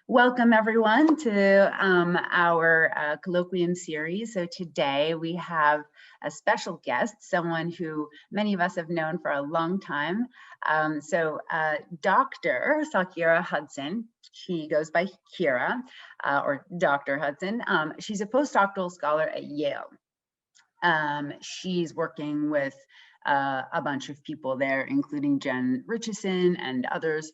Welcome everyone to our colloquium series. So today we have a special guest, someone who many of us have known for a long time. Dr. Sakira Hudson, she goes by Kira, or Dr. Hudson. She's a postdoctoral scholar at Yale. She's working with a bunch of people there, including Jen Richardson and others.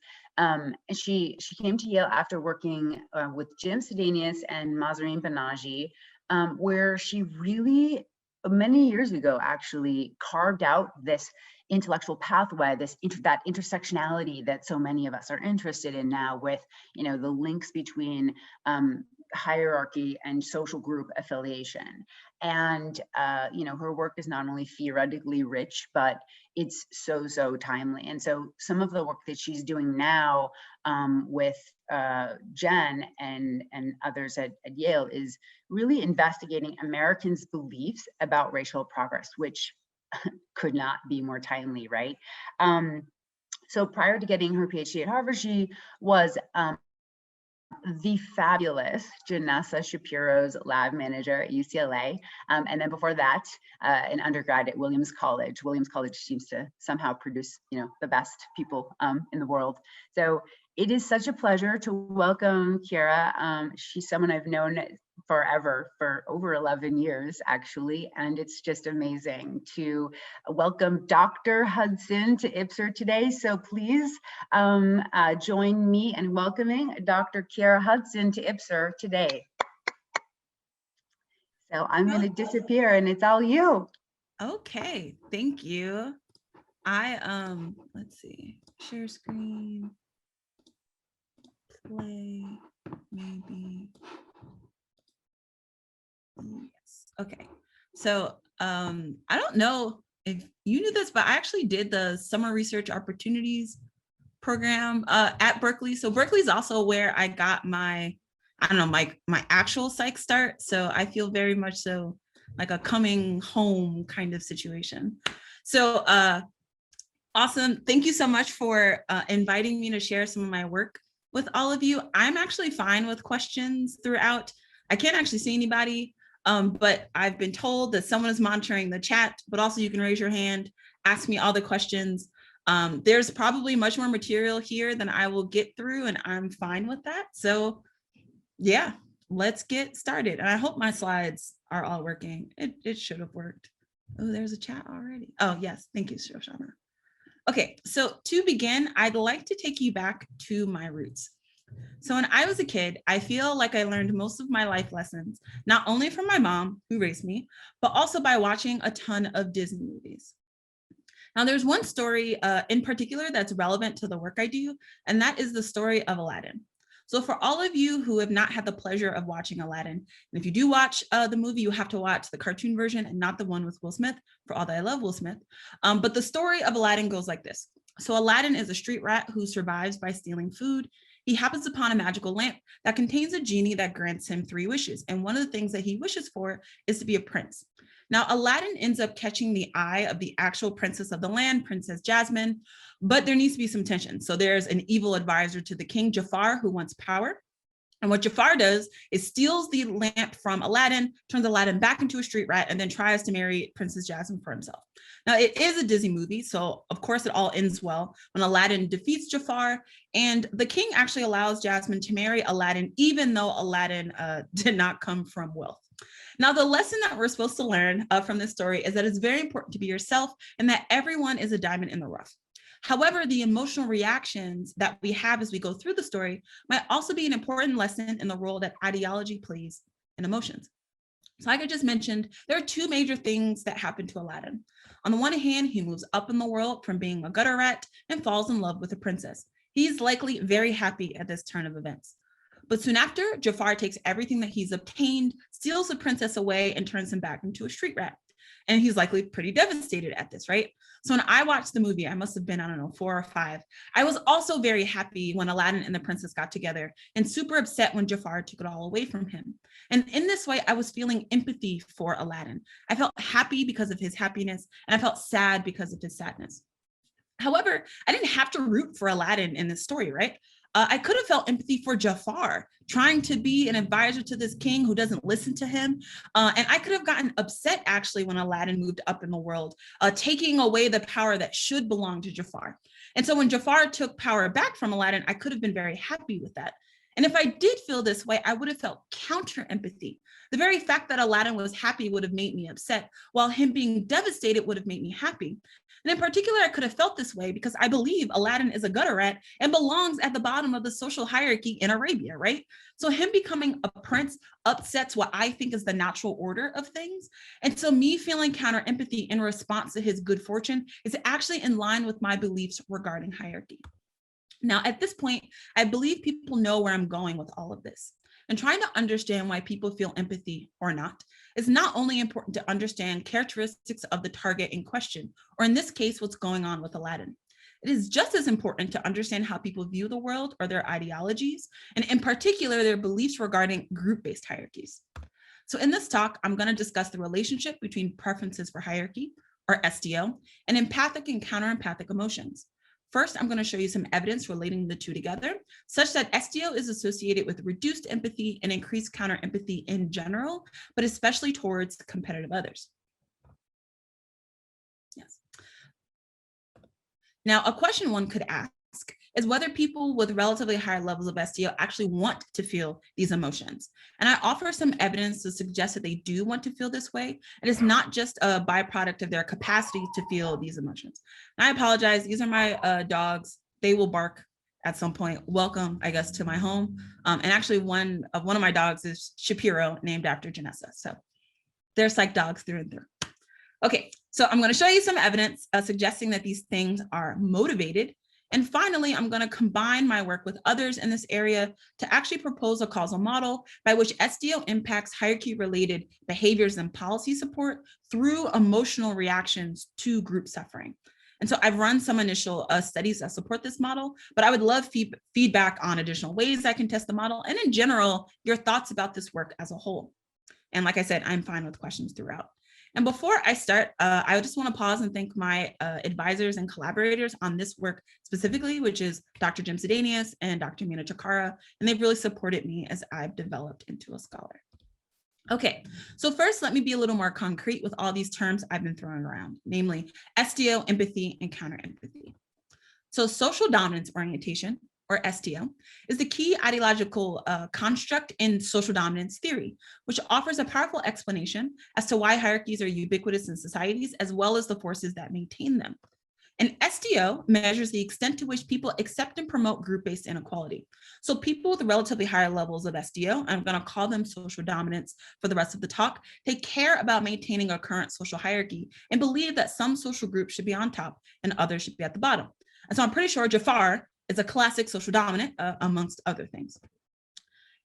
She came to Yale after working with Jim Sidanius and Mahzarin Banaji, where she really, many years ago, actually carved out this intellectual pathway, that intersectionality that so many of us are interested in now, with the links between hierarchy and social group affiliation. And her work is not only theoretically rich, but it's so timely. And so some of the work that she's doing now with Jen and others at Yale is really investigating Americans' beliefs about racial progress, which could not be more timely, right? So prior to getting her PhD at Harvard, she was the fabulous Janessa Shapiro's lab manager at UCLA. And then before that, an undergrad at Williams College. Williams College seems to somehow produce, the best people in the world. So it is such a pleasure to welcome Kira. She's someone I've known forever, for over 11 years, actually. And it's just amazing to welcome Dr. Hudson to IPSR today. So please join me in welcoming Dr. Kira Hudson to IPSR today. So I'm going to disappear and it's all you. Okay, thank you. Let's see, share screen, play, maybe. Yes. Okay. So I don't know if you knew this, but I actually did the Summer Research Opportunities program at Berkeley. So Berkeley is also where I got my actual psych start. So I feel very much so like a coming home kind of situation. So awesome. Thank you so much for inviting me to share some of my work with all of you. I'm actually fine with questions throughout. I can't actually see anybody. But I've been told that someone is monitoring the chat, but also you can raise your hand, ask me all the questions. There's probably much more material here than I will get through, and I'm fine with that. So yeah, let's get started. And I hope my slides are all working. It should have worked. Oh, there's a chat already. Oh yes, thank you, Shoshana. Okay, so to begin, I'd like to take you back to my roots. So when I was a kid, I feel like I learned most of my life lessons, not only from my mom, who raised me, but also by watching a ton of Disney movies. Now, there's one story in particular that's relevant to the work I do, and that is the story of Aladdin. So for all of you who have not had the pleasure of watching Aladdin, and if you do watch the movie, you have to watch the cartoon version and not the one with Will Smith, for all that I love Will Smith. But the story of Aladdin goes like this. So Aladdin is a street rat who survives by stealing food. He happens upon a magical lamp that contains a genie that grants him 3 wishes. And one of the things that he wishes for is to be a prince. Now, Aladdin ends up catching the eye of the actual princess of the land, Princess Jasmine, but there needs to be some tension. So there's an evil advisor to the king, Jafar, who wants power. And what Jafar does is steals the lamp from Aladdin, turns Aladdin back into a street rat, and then tries to marry Princess Jasmine for himself. Now, it is a Disney movie, so of course it all ends well when Aladdin defeats Jafar, and the king actually allows Jasmine to marry Aladdin, even though Aladdin did not come from wealth. Now, the lesson that we're supposed to learn from this story is that it's very important to be yourself and that everyone is a diamond in the rough. However, the emotional reactions that we have as we go through the story might also be an important lesson in the role that ideology plays in emotions. So like I just mentioned, there are 2 major things that happen to Aladdin. On the one hand, he moves up in the world from being a gutter rat and falls in love with a princess. He's likely very happy at this turn of events. But soon after, Jafar takes everything that he's obtained, steals the princess away, and turns him back into a street rat. And he's likely pretty devastated at this, right? So when I watched the movie, I must have been, 4 or 5. I was also very happy when Aladdin and the princess got together and super upset when Jafar took it all away from him. And in this way, I was feeling empathy for Aladdin. I felt happy because of his happiness, and I felt sad because of his sadness. However, I didn't have to root for Aladdin in this story, right? I could have felt empathy for Jafar, trying to be an advisor to this king who doesn't listen to him. And I could have gotten upset actually when Aladdin moved up in the world, taking away the power that should belong to Jafar. And so when Jafar took power back from Aladdin, I could have been very happy with that. And if I did feel this way, I would have felt counter-empathy. The very fact that Aladdin was happy would have made me upset, while him being devastated would have made me happy. And in particular, I could have felt this way because I believe Aladdin is a gutter rat and belongs at the bottom of the social hierarchy in Arabia, right? So him becoming a prince upsets what I think is the natural order of things. And so me feeling counter empathy in response to his good fortune is actually in line with my beliefs regarding hierarchy. Now, at this point, I believe people know where I'm going with all of this. And trying to understand why people feel empathy or not is not only important to understand characteristics of the target in question, or in this case, what's going on with Aladdin. It is just as important to understand how people view the world or their ideologies, and in particular, their beliefs regarding group-based hierarchies. So in this talk, I'm going to discuss the relationship between preferences for hierarchy, or SDO, and empathic and counter-empathic emotions. First, I'm going to show you some evidence relating the two together, such that SDO is associated with reduced empathy and increased counter-empathy in general, but especially towards competitive others. Yes. Now, a question one could ask is whether people with relatively higher levels of SDO actually want to feel these emotions. And I offer some evidence to suggest that they do want to feel this way. And it's not just a byproduct of their capacity to feel these emotions. And I apologize, these are my dogs. They will bark at some point. Welcome, I guess, to my home. And actually one of my dogs is Shapiro, named after Janessa. So they're psych dogs through and through. Okay, so I'm going to show you some evidence suggesting that these things are motivated. And finally, I'm going to combine my work with others in this area to actually propose a causal model by which SDO impacts hierarchy-related behaviors and policy support through emotional reactions to group suffering. And so I've run some initial studies that support this model, but I would love feedback on additional ways I can test the model, and in general, your thoughts about this work as a whole. And like I said, I'm fine with questions throughout. And before I start, I just want to pause and thank my advisors and collaborators on this work specifically, which is Dr. Jim Sidanius and Dr. Mina Chakara, and they've really supported me as I've developed into a scholar. Okay, so first, let me be a little more concrete with all these terms I've been throwing around, namely SDO, empathy, and counter-empathy. So social dominance orientation, or SDO, is the key ideological construct in social dominance theory, which offers a powerful explanation as to why hierarchies are ubiquitous in societies, as well as the forces that maintain them. And SDO measures the extent to which people accept and promote group-based inequality. So people with relatively higher levels of SDO, I'm going to call them social dominants for the rest of the talk, they care about maintaining a current social hierarchy and believe that some social groups should be on top and others should be at the bottom. And so I'm pretty sure Jafar is a classic social dominant, amongst other things.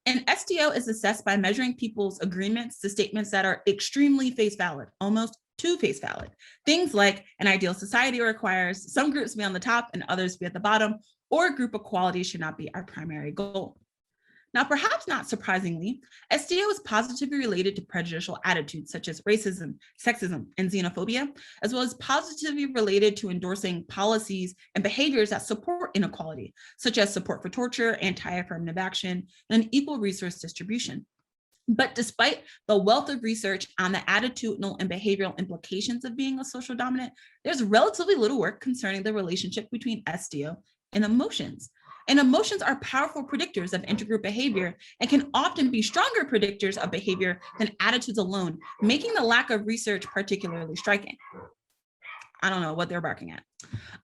And SDO is assessed by measuring people's agreements to statements that are extremely face valid, almost too face valid. Things like an ideal society requires some groups to be on the top and others be at the bottom, or group equality should not be our primary goal. Now, perhaps not surprisingly, SDO is positively related to prejudicial attitudes such as racism, sexism, and xenophobia, as well as positively related to endorsing policies and behaviors that support inequality, such as support for torture, anti-affirmative action, and an equal resource distribution. But despite the wealth of research on the attitudinal and behavioral implications of being a social dominant, there's relatively little work concerning the relationship between SDO and emotions. And emotions are powerful predictors of intergroup behavior and can often be stronger predictors of behavior than attitudes alone, making the lack of research particularly striking. I don't know what they're barking at.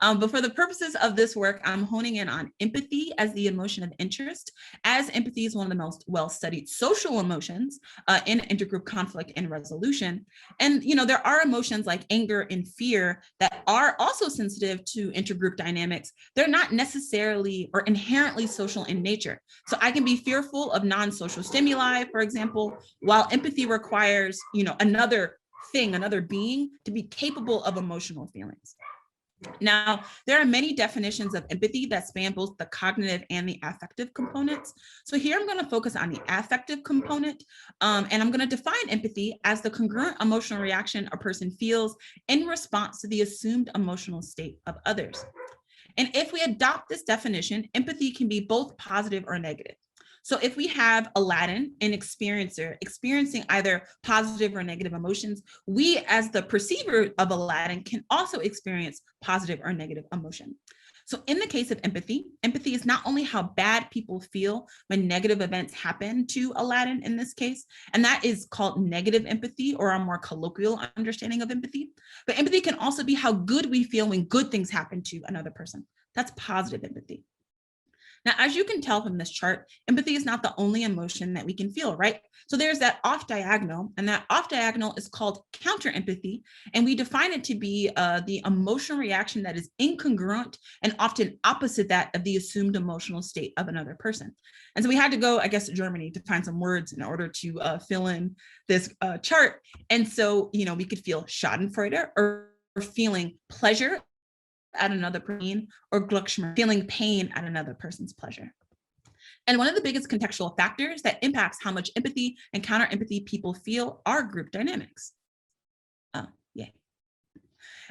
But for the purposes of this work, I'm honing in on empathy as the emotion of interest, as empathy is one of the most well-studied social emotions in intergroup conflict and resolution. And, there are emotions like anger and fear that are also sensitive to intergroup dynamics. They're not necessarily or inherently social in nature. So I can be fearful of non-social stimuli, for example, while empathy requires, another being to be capable of emotional feelings. Now, there are many definitions of empathy that span both the cognitive and the affective components. So here I'm going to focus on the affective component, and I'm going to define empathy as the congruent emotional reaction a person feels in response to the assumed emotional state of others. And if we adopt this definition, empathy can be both positive or negative. So if we have Aladdin, an experiencer, experiencing either positive or negative emotions, we as the perceiver of Aladdin can also experience positive or negative emotion. So in the case of empathy, empathy is not only how bad people feel when negative events happen to Aladdin in this case, and that is called negative empathy or a more colloquial understanding of empathy, but empathy can also be how good we feel when good things happen to another person. That's positive empathy. Now, as you can tell from this chart, empathy is not the only emotion that we can feel, right? So there's that off diagonal, and that off diagonal is called counter-empathy, and we define it to be the emotional reaction that is incongruent and often opposite that of the assumed emotional state of another person. And so we had to go, I guess, to Germany to find some words in order to fill in this chart. And so, we could feel schadenfreude or feeling pleasure at another person, or Glücksschmerz, feeling pain at another person's pleasure. And one of the biggest contextual factors that impacts how much empathy and counter-empathy people feel are group dynamics.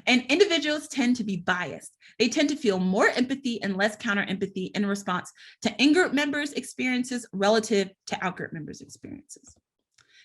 And individuals tend to be biased. They tend to feel more empathy and less counter-empathy in response to in-group members' experiences relative to out-group members' experiences.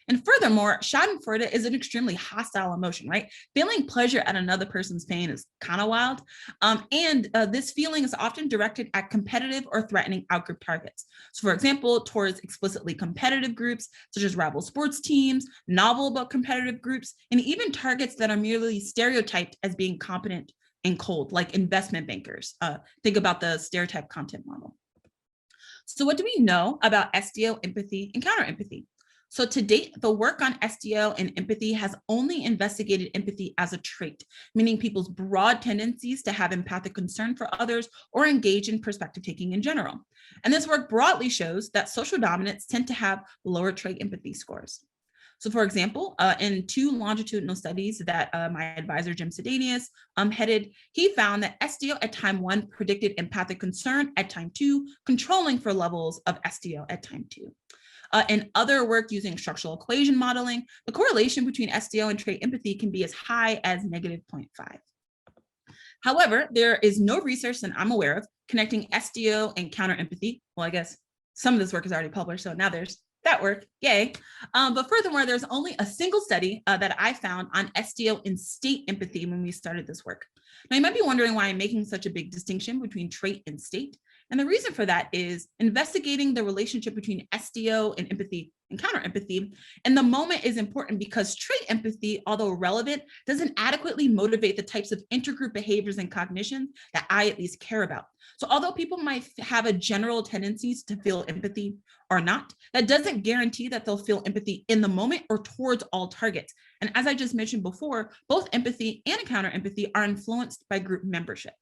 And furthermore, schadenfreude is an extremely hostile emotion, right? Feeling pleasure at another person's pain is kind of wild. And this feeling is often directed at competitive or threatening outgroup targets. So for example, towards explicitly competitive groups, such as rival sports teams, novel but competitive groups, and even targets that are merely stereotyped as being competent and cold, like investment bankers. Think about the stereotype content model. So what do we know about SDO, empathy, and counter-empathy? So to date, the work on SDO and empathy has only investigated empathy as a trait, meaning people's broad tendencies to have empathic concern for others or engage in perspective taking in general. And this work broadly shows that social dominants tend to have lower trait empathy scores. So for example, in 2 longitudinal studies that my advisor, Jim Sedanius, headed, he found that SDO at time 1 predicted empathic concern at time 2, controlling for levels of SDO at time 2. In other work using structural equation modeling, the correlation between SDO and trait empathy can be as high as -0.5. However, there is no research that I'm aware of connecting SDO and counter-empathy. Well, I guess some of this work is already published, so now there's that work, yay. But furthermore, there's only a single study that I found on SDO and state empathy when we started this work. Now, you might be wondering why I'm making such a big distinction between trait and state. And the reason for that is investigating the relationship between SDO and empathy and counter-empathy. And the moment is important because trait empathy, although relevant, doesn't adequately motivate the types of intergroup behaviors and cognition that I at least care about. So although people might have a general tendencies to feel empathy or not, that doesn't guarantee that they'll feel empathy in the moment or towards all targets. And as I just mentioned before, both empathy and counter-empathy are influenced by group membership.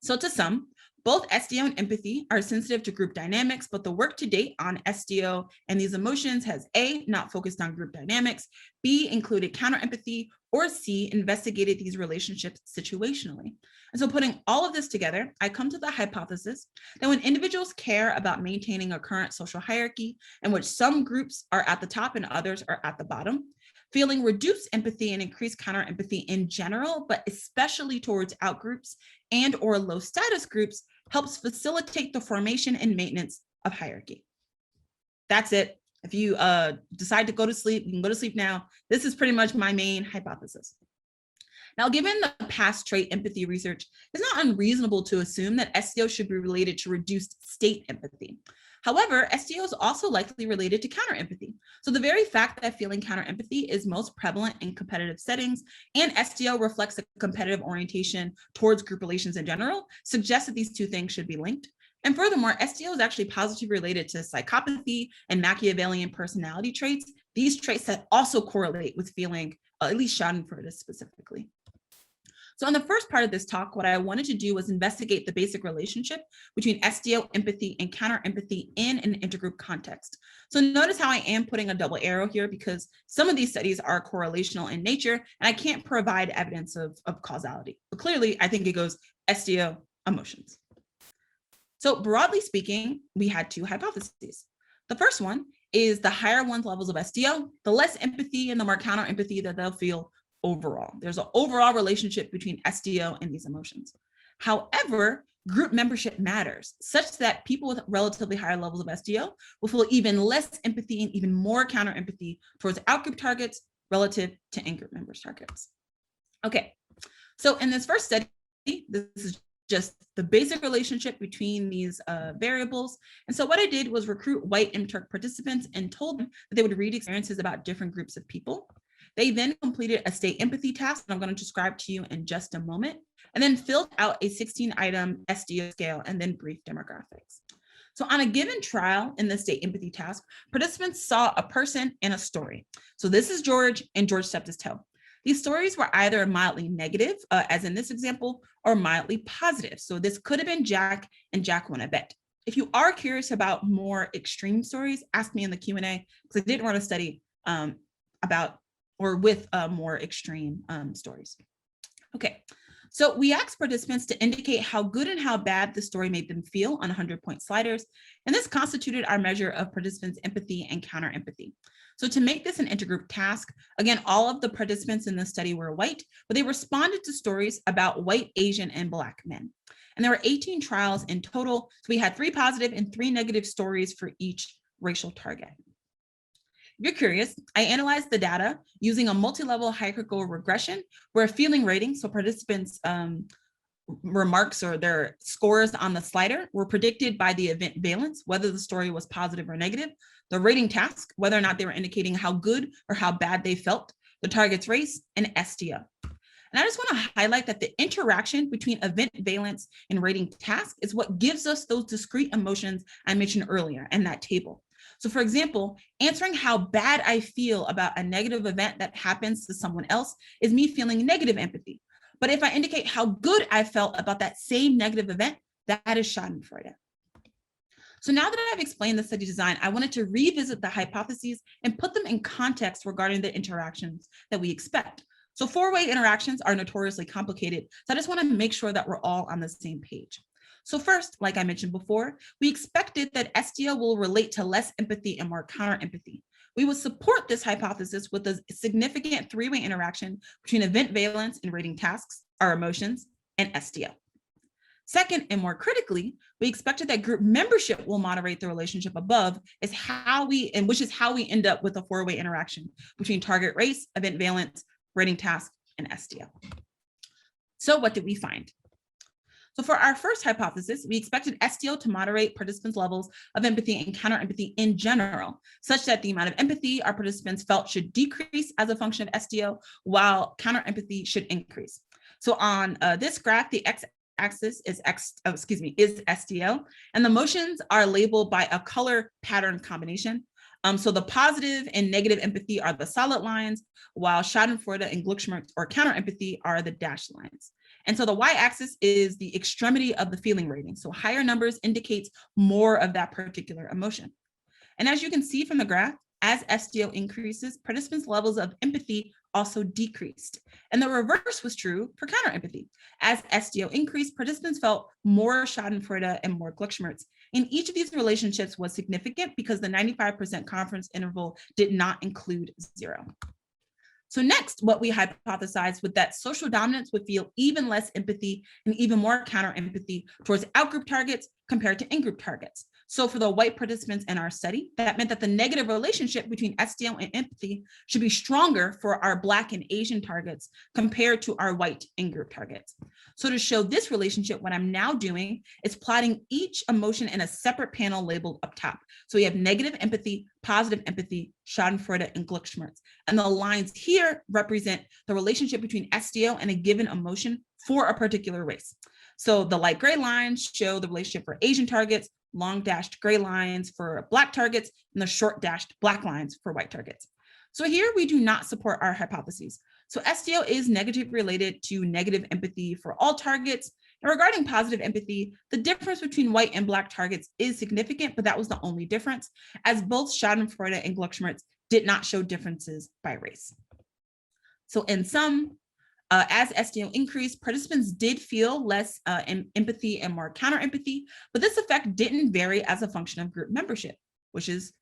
So to sum, both SDO and empathy are sensitive to group dynamics, but the work to date on SDO and these emotions has A, not focused on group dynamics, B, included counter-empathy, or C, investigated these relationships situationally. And so putting all of this together, I come to the hypothesis that when individuals care about maintaining a current social hierarchy in which some groups are at the top and others are at the bottom, feeling reduced empathy and increased counter-empathy in general, but especially towards outgroups and or low status groups, helps facilitate the formation and maintenance of hierarchy. That's it. If you decide to go to sleep, you can go to sleep now. This is pretty much my main hypothesis. Now, given the past trait empathy research, it's not unreasonable to assume that SDO should be related to reduced state empathy. However, SDO is also likely related to counter-empathy. So the very fact that feeling counter-empathy is most prevalent in competitive settings and SDO reflects a competitive orientation towards group relations in general suggests that these two things should be linked. And furthermore, SDO is actually positively related to psychopathy and Machiavellian personality traits, these traits that also correlate with feeling at least schadenfreude specifically. So in the first part of this talk, what I wanted to do was investigate the basic relationship between SDO empathy and counter-empathy in an intergroup context. So notice how I am putting a double arrow here because some of these studies are correlational in nature and I can't provide evidence of causality. But clearly, I think it goes SDO emotions. So broadly speaking, we had 2 hypotheses. The first one is the higher one's levels of SDO, the less empathy and the more counter-empathy that they'll feel overall. There's an overall relationship between SDO and these emotions. However, group membership matters, such that people with relatively higher levels of SDO will feel even less empathy and even more counter-empathy towards outgroup targets relative to in-group members' targets. Okay, so in this first study, this is just the basic relationship between these variables. And so what I did was recruit white MTurk participants and told them that they would read experiences about different groups of people. They then completed a state empathy task that I'm going to describe to you in just a moment, and then filled out a 16-item SDO scale and then brief demographics. So on a given trial in the state empathy task, participants saw a person and a story. So this is George, and George stepped his toe. These stories were either mildly negative, as in this example, or mildly positive. So this could have been Jack, and Jack won a bet. If you are curious about more extreme stories, ask me in the Q&A, because I did run a study about or with more extreme stories. Okay, so we asked participants to indicate how good and how bad the story made them feel on 100-point sliders, and this constituted our measure of participants' empathy and counter-empathy. So to make this an intergroup task, again, all of the participants in the study were white, but they responded to stories about white, Asian, and Black men. And there were 18 trials in total, so we had 3 positive and 3 negative stories for each racial target. If you're curious, I analyzed the data using a multi-level hierarchical regression where feeling rating, so participants' remarks or their scores on the slider were predicted by the event valence, whether the story was positive or negative, the rating task, whether or not they were indicating how good or how bad they felt, the target's race, and SDO. And I just want to highlight that the interaction between event valence and rating task is what gives us those discrete emotions I mentioned earlier in that table. So for example, answering how bad I feel about a negative event that happens to someone else is me feeling negative empathy. But if I indicate how good I felt about that same negative event, that is schadenfreude. So now that I've explained the study design, I wanted to revisit the hypotheses and put them in context regarding the interactions that we expect. So 4-way interactions are notoriously complicated, so I just want to make sure that we're all on the same page. So first, like I mentioned before, we expected that SDO will relate to less empathy and more counter-empathy. We would support this hypothesis with a significant 3-way interaction between event valence and rating tasks, our emotions, and SDO. Second, and more critically, we expected that group membership will moderate the relationship above, which is how we end up with a 4-way interaction between target race, event valence, rating task, and SDO. So what did we find? So for our first hypothesis, we expected SDO to moderate participants' levels of empathy and counter-empathy in general, such that the amount of empathy our participants felt should decrease as a function of SDO, while counter-empathy should increase. So on this graph, the x-axis is SDO, and the motions are labeled by a color pattern combination. So the positive and negative empathy are the solid lines, while schadenfreude and Glücksschmerz or counter-empathy are the dashed lines. And so the y-axis is the extremity of the feeling rating. So higher numbers indicates more of that particular emotion. And as you can see from the graph, as SDO increases, participants' levels of empathy also decreased. And the reverse was true for counter-empathy. As SDO increased, participants felt more schadenfreude and more Glücksschmerz. And each of these relationships was significant because the 95% confidence interval did not include 0. So next, what we hypothesized was that social dominance would feel even less empathy and even more counter-empathy towards outgroup targets compared to in-group targets. So for the white participants in our study, that meant that the negative relationship between SDO and empathy should be stronger for our Black and Asian targets compared to our white in-group targets. So to show this relationship, what I'm now doing is plotting each emotion in a separate panel labeled up top. So we have negative empathy, positive empathy, schadenfreude, and Glücksschmerz. And the lines here represent the relationship between SDO and a given emotion for a particular race. So the light gray lines show the relationship for Asian targets, long dashed gray lines for Black targets, and the short dashed Black lines for white targets. So here we do not support our hypotheses. So SDO is negatively related to negative empathy for all targets. And regarding positive empathy, the difference between white and Black targets is significant, but that was the only difference, as both Schadenfreude and Glücksschmerz did not show differences by race. So in sum, as SDO increased, participants did feel less empathy and more counter-empathy, but this effect didn't vary as a function of group membership, which is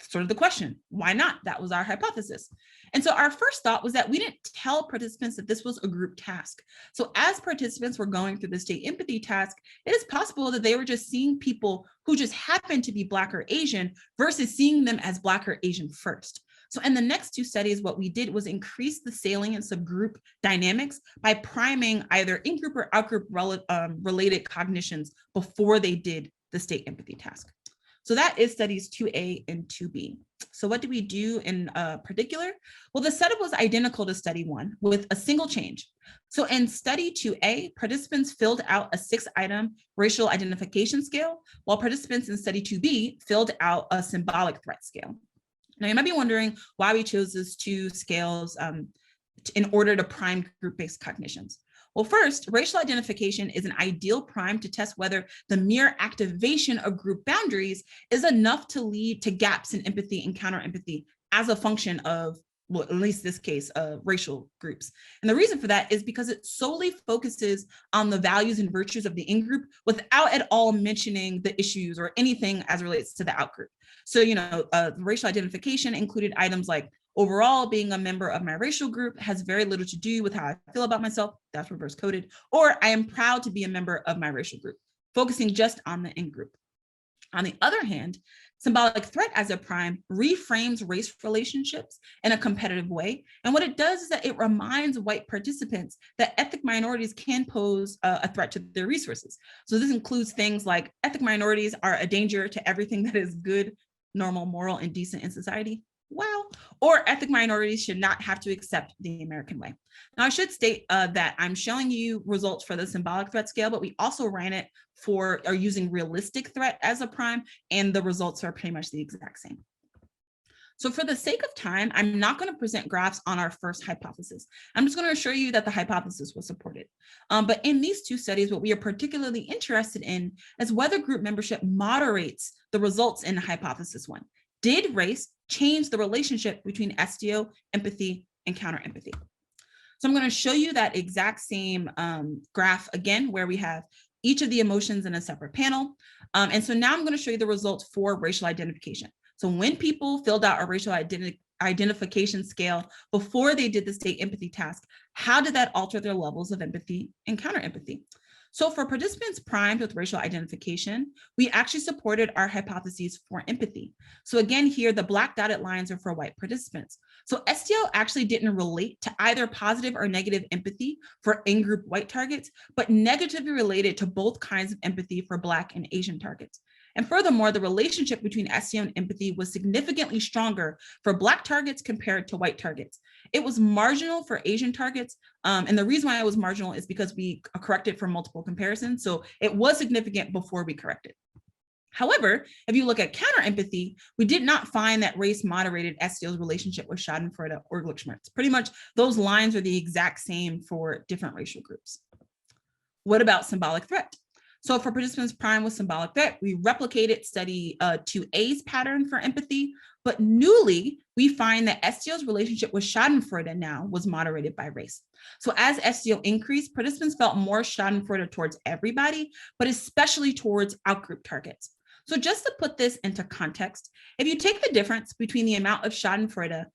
sort of the question, why not? That was our hypothesis. And so our first thought was that we didn't tell participants that this was a group task. So as participants were going through the state empathy task, it is possible that they were just seeing people who just happened to be Black or Asian versus seeing them as Black or Asian first. So in the next two studies, what we did was increase the salience of group dynamics by priming either in-group or out-group related cognitions before they did the state empathy task. So that is studies 2A and 2B. So what do we do in particular? Well, the setup was identical to study 1 with a single change. So in study 2A, participants filled out a 6-item racial identification scale, while participants in study 2B filled out a symbolic threat scale. Now you might be wondering why we chose those two scales in order to prime group-based cognitions. Well, first, racial identification is an ideal prime to test whether the mere activation of group boundaries is enough to lead to gaps in empathy and counter-empathy as a function of, well, at least this case, racial groups. And the reason for that is because it solely focuses on the values and virtues of the in-group without at all mentioning the issues or anything as it relates to the out-group. So, racial identification included items like, overall, being a member of my racial group has very little to do with how I feel about myself. That's reverse coded. Or I am proud to be a member of my racial group, focusing just on the in-group. On the other hand, symbolic threat as a prime reframes race relationships in a competitive way. And what it does is that it reminds white participants that ethnic minorities can pose a threat to their resources. So this includes things like ethnic minorities are a danger to everything that is good, normal, moral, and decent in society. Wow. Or ethnic minorities should not have to accept the American way. Now, I should state that I'm showing you results for the symbolic threat scale, but we also ran it for using realistic threat as a prime, and the results are pretty much the exact same. So for the sake of time, I'm not going to present graphs on our first hypothesis. I'm just going to assure you that the hypothesis was supported. But in these two studies, what we are particularly interested in is whether group membership moderates the results in hypothesis 1. Did race change the relationship between SDO, empathy, and counter-empathy? So I'm going to show you that exact same graph again, where we have each of the emotions in a separate panel. And so now I'm going to show you the results for racial identification. So when people filled out a racial identification scale before they did the state empathy task, how did that alter their levels of empathy and counter-empathy? So for participants primed with racial identification, we actually supported our hypotheses for empathy. So again, here, the black dotted lines are for white participants. So SDL actually didn't relate to either positive or negative empathy for in-group white targets, but negatively related to both kinds of empathy for Black and Asian targets. And furthermore, the relationship between SDO and empathy was significantly stronger for Black targets compared to white targets. It was marginal for Asian targets. And the reason why it was marginal is because we corrected for multiple comparisons. So it was significant before we corrected. However, if you look at counter-empathy, we did not find that race moderated SDO's relationship with schadenfreude or Glückschmerz. Pretty much those lines are the exact same for different racial groups. What about symbolic threat? So for participants primed with symbolic threat, we replicated study 2A's pattern for empathy, but newly, we find that SDO's relationship with schadenfreude now was moderated by race. So as SDO increased, participants felt more schadenfreude towards everybody, but especially towards outgroup targets. So just to put this into context, if you take the difference between the amount of schadenfreude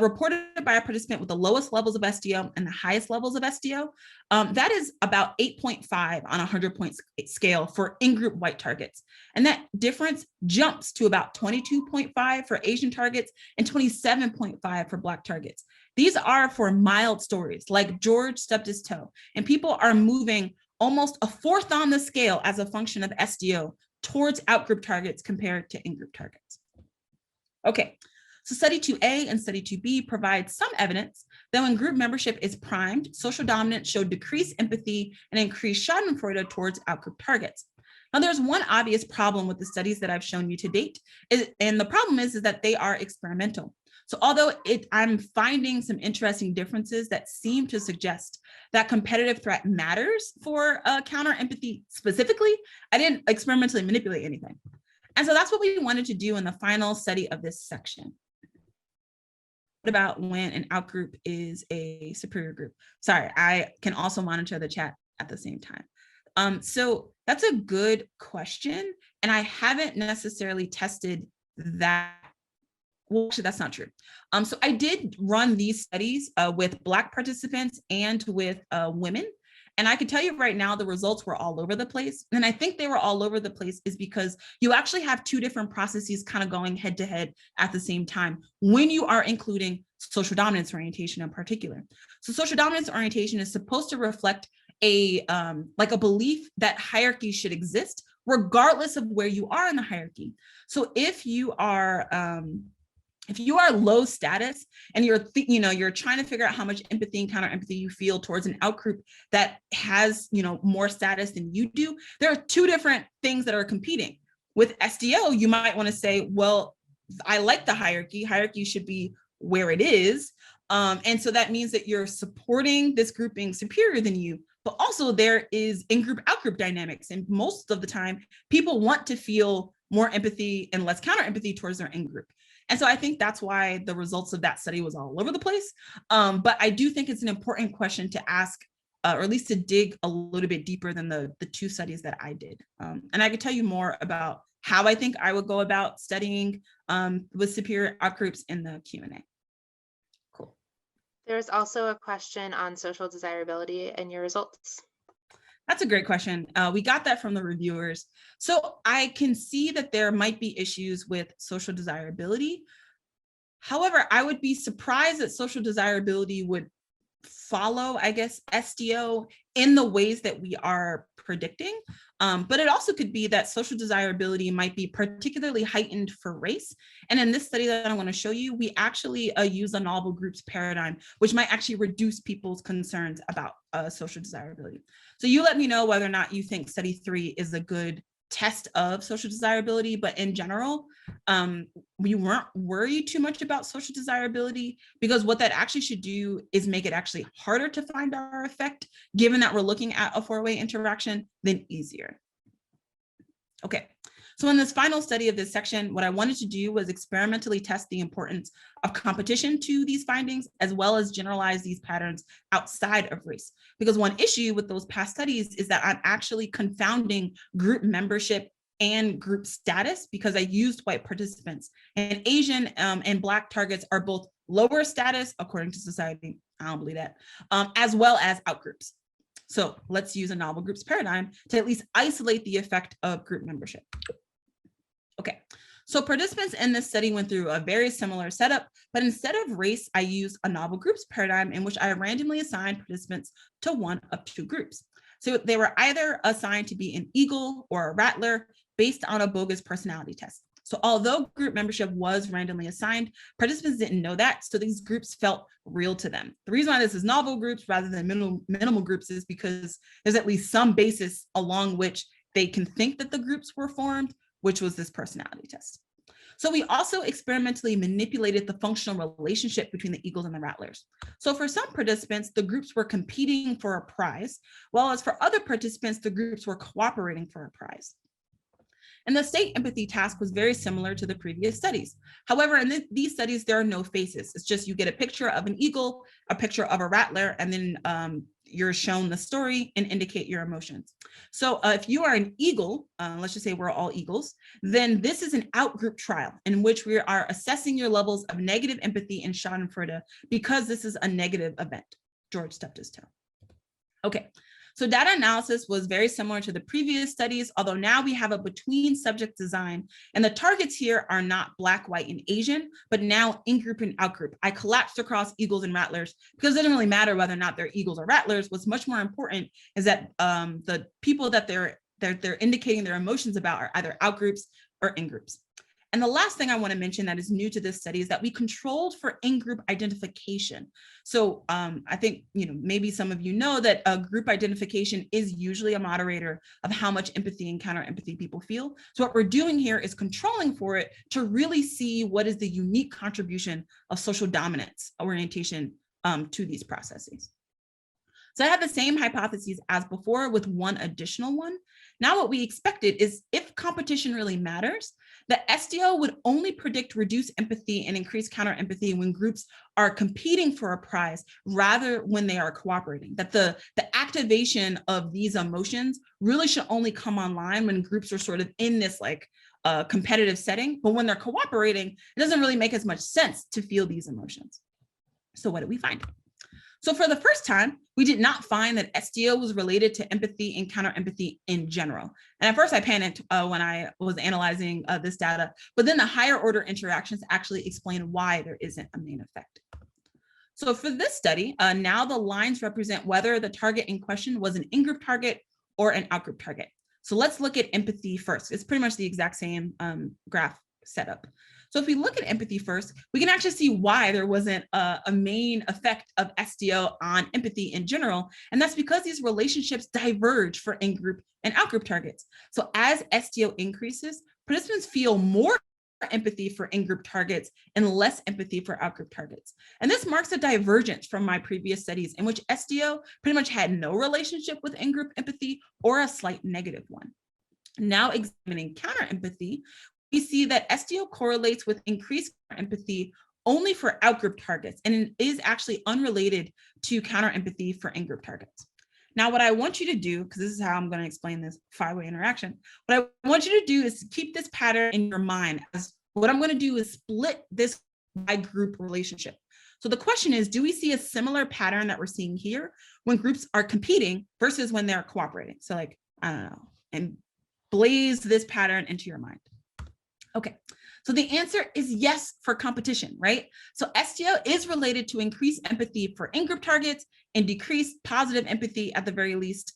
reported by a participant with the lowest levels of SDO and the highest levels of SDO, that is about 8.5 on a 100-point scale for in-group white targets. And that difference jumps to about 22.5 for Asian targets and 27.5 for Black targets. These are for mild stories, like George stubbed his toe, and people are moving almost a fourth on the scale as a function of SDO towards outgroup targets compared to in-group targets. Okay. So study 2A and study 2B provide some evidence that when group membership is primed, social dominance showed decreased empathy and increased schadenfreude towards outgroup targets. Now, there's one obvious problem with the studies that I've shown you to date, and the problem is that they are experimental. So although I'm finding some interesting differences that seem to suggest that competitive threat matters for counter-empathy specifically, I didn't experimentally manipulate anything. And so that's what we wanted to do in the final study of this section. What about when an outgroup is a superior group? Sorry, I can also monitor the chat at the same time. So that's a good question. And I haven't necessarily tested that well, actually, that's not true. So I did run these studies with Black participants and with women. And I can tell you right now, the results were all over the place. And I think they were all over the place is because you actually have two different processes kind of going head to head at the same time when you are including social dominance orientation in particular. So social dominance orientation is supposed to reflect a like a belief that hierarchy should exist regardless of where you are in the hierarchy. So if you are low status and you're trying to figure out how much empathy and counter empathy you feel towards an outgroup that has more status than you do, there are two different things that are competing. With SDO, you might want to say, well, I like the hierarchy. Hierarchy should be where it is. And so that means that you're supporting this group being superior than you, but also there is in-group, out-group dynamics. And most of the time, people want to feel more empathy and less counter empathy towards their in-group. And so I think that's why the results of that study was all over the place. But I do think it's an important question to ask, or at least to dig a little bit deeper than the two studies that I did. And I could tell you more about how I think I would go about studying with superior outgroups in the Q&A. Cool. There's also a question on social desirability and your results. That's a great question. We got that from the reviewers. So I can see that there might be issues with social desirability. However, I would be surprised that social desirability would follow, I guess, SDO in the ways that we are predicting. But it also could be that social desirability might be particularly heightened for race. And in this study that I want to show you, we actually use a novel groups paradigm, which might actually reduce people's concerns about social desirability. So you let me know whether or not you think study 3 is a good test of social desirability, but in general, we weren't worried too much about social desirability because what that actually should do is make it actually harder to find our effect, given that we're looking at a four-way interaction, than easier. Okay, so in this final study of this section, what I wanted to do was experimentally test the importance of competition to these findings, as well as generalize these patterns outside of race. Because one issue with those past studies is that I'm actually confounding group membership and group status because I used white participants, and Asian and Black targets are both lower status according to society, I don't believe that, as well as outgroups. So let's use a novel groups paradigm to at least isolate the effect of group membership. Okay, so participants in this study went through a very similar setup, but instead of race, I used a novel groups paradigm in which I randomly assigned participants to one of two groups. So they were either assigned to be an eagle or a rattler based on a bogus personality test. So although group membership was randomly assigned, participants didn't know that, so these groups felt real to them. The reason why this is novel groups rather than minimal groups is because there's at least some basis along which they can think that the groups were formed, which was this personality test. So we also experimentally manipulated the functional relationship between the eagles and the rattlers. So for some participants, the groups were competing for a prize, while as for other participants, the groups were cooperating for a prize. And the state empathy task was very similar to the previous studies. However, in these studies, there are no faces. It's just you get a picture of an eagle, a picture of a rattler, and then you're shown the story and indicate your emotions. So if you are an eagle, let's just say we're all eagles, then this is an outgroup trial in which we are assessing your levels of negative empathy and schadenfreude because this is a negative event. George stubbed his toe. Okay. So data analysis was very similar to the previous studies, although now we have a between subject design, and the targets here are not Black, white, and Asian, but now in-group and out-group. I collapsed across eagles and rattlers because it doesn't really matter whether or not they're eagles or rattlers. What's much more important is that the people that they're indicating their emotions about are either out-groups or in-groups. And the last thing I want to mention that is new to this study is that we controlled for in-group identification. So I think, maybe some of you know that a group identification is usually a moderator of how much empathy and counter-empathy people feel. So what we're doing here is controlling for it to really see what is the unique contribution of social dominance orientation to these processes. So I had the same hypotheses as before with one additional one. Now what we expected is if competition really matters, the SDO would only predict reduced empathy and increased counter-empathy when groups are competing for a prize rather when they are cooperating. That the activation of these emotions really should only come online when groups are sort of in this a competitive setting, but when they're cooperating, it doesn't really make as much sense to feel these emotions. So what did we find? So for the first time, we did not find that SDO was related to empathy and counter-empathy in general. And at first I panicked when I was analyzing this data, but then the higher order interactions actually explain why there isn't a main effect. So for this study, now the lines represent whether the target in question was an in-group target or an out-group target. So let's look at empathy first. It's pretty much the exact same graph setup. So if we look at empathy first, we can actually see why there wasn't a main effect of SDO on empathy in general. And that's because these relationships diverge for in-group and out-group targets. So as SDO increases, participants feel more empathy for in-group targets and less empathy for out-group targets. And this marks a divergence from my previous studies in which SDO pretty much had no relationship with in-group empathy or a slight negative one. Now examining counter-empathy, we see that SDO correlates with increased empathy only for out-group targets, and it is actually unrelated to counter-empathy for in-group targets. Now, what I want you to do, because this is how I'm going to explain this 5-way interaction, what I want you to do is keep this pattern in your mind. As what I'm going to do is split this by group relationship. So the question is, do we see a similar pattern that we're seeing here when groups are competing versus when they're cooperating? So like, I don't know, and blaze this pattern into your mind. Okay, so the answer is yes for competition, right? So SDO is related to increased empathy for in-group targets and decreased positive empathy at the very least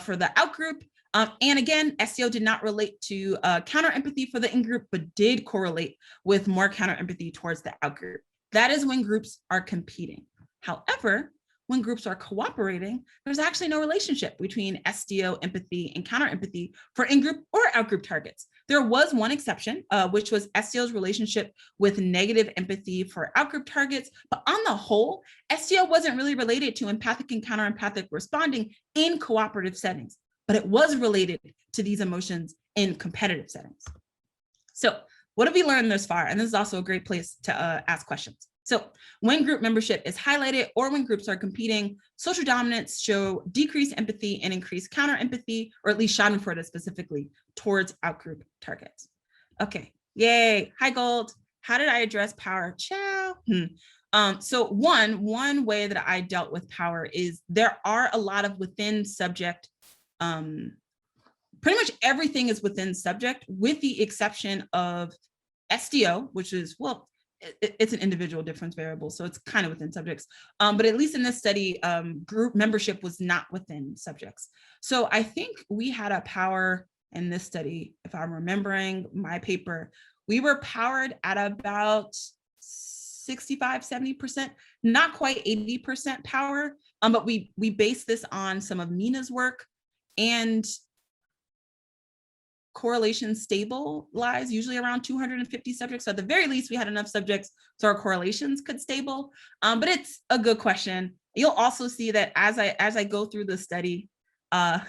for the out-group. And again, SDO did not relate to counter-empathy for the in-group, but did correlate with more counter-empathy towards the out-group. That is when groups are competing. However, when groups are cooperating, there's actually no relationship between SDO empathy and counter-empathy for in-group or out-group targets. There was one exception, which was SDO's relationship with negative empathy for out-group targets, but on the whole, SDO wasn't really related to empathic and counter-empathic responding in cooperative settings, but it was related to these emotions in competitive settings. So what have we learned thus far? And this is also a great place to ask questions. So when group membership is highlighted or when groups are competing, social dominants show decreased empathy and increased counter-empathy, or at least schadenfreude specifically, towards outgroup targets. Okay, yay. Hi, Gold. How did I address power? Ciao. So one way that I dealt with power is there are a lot of within subject, pretty much everything is within subject with the exception of SDO, which is, well, it's an individual difference variable, so it's kind of within subjects. But at least in this study, group membership was not within subjects. So I think we had a power in this study, if I'm remembering my paper, we were powered at about 65, 70%, not quite 80% power. But we based this on some of Mina's work, and correlation stabilize usually around 250 subjects. So at the very least, we had enough subjects so our correlations could stable. But it's a good question. You'll also see that as I go through the study, as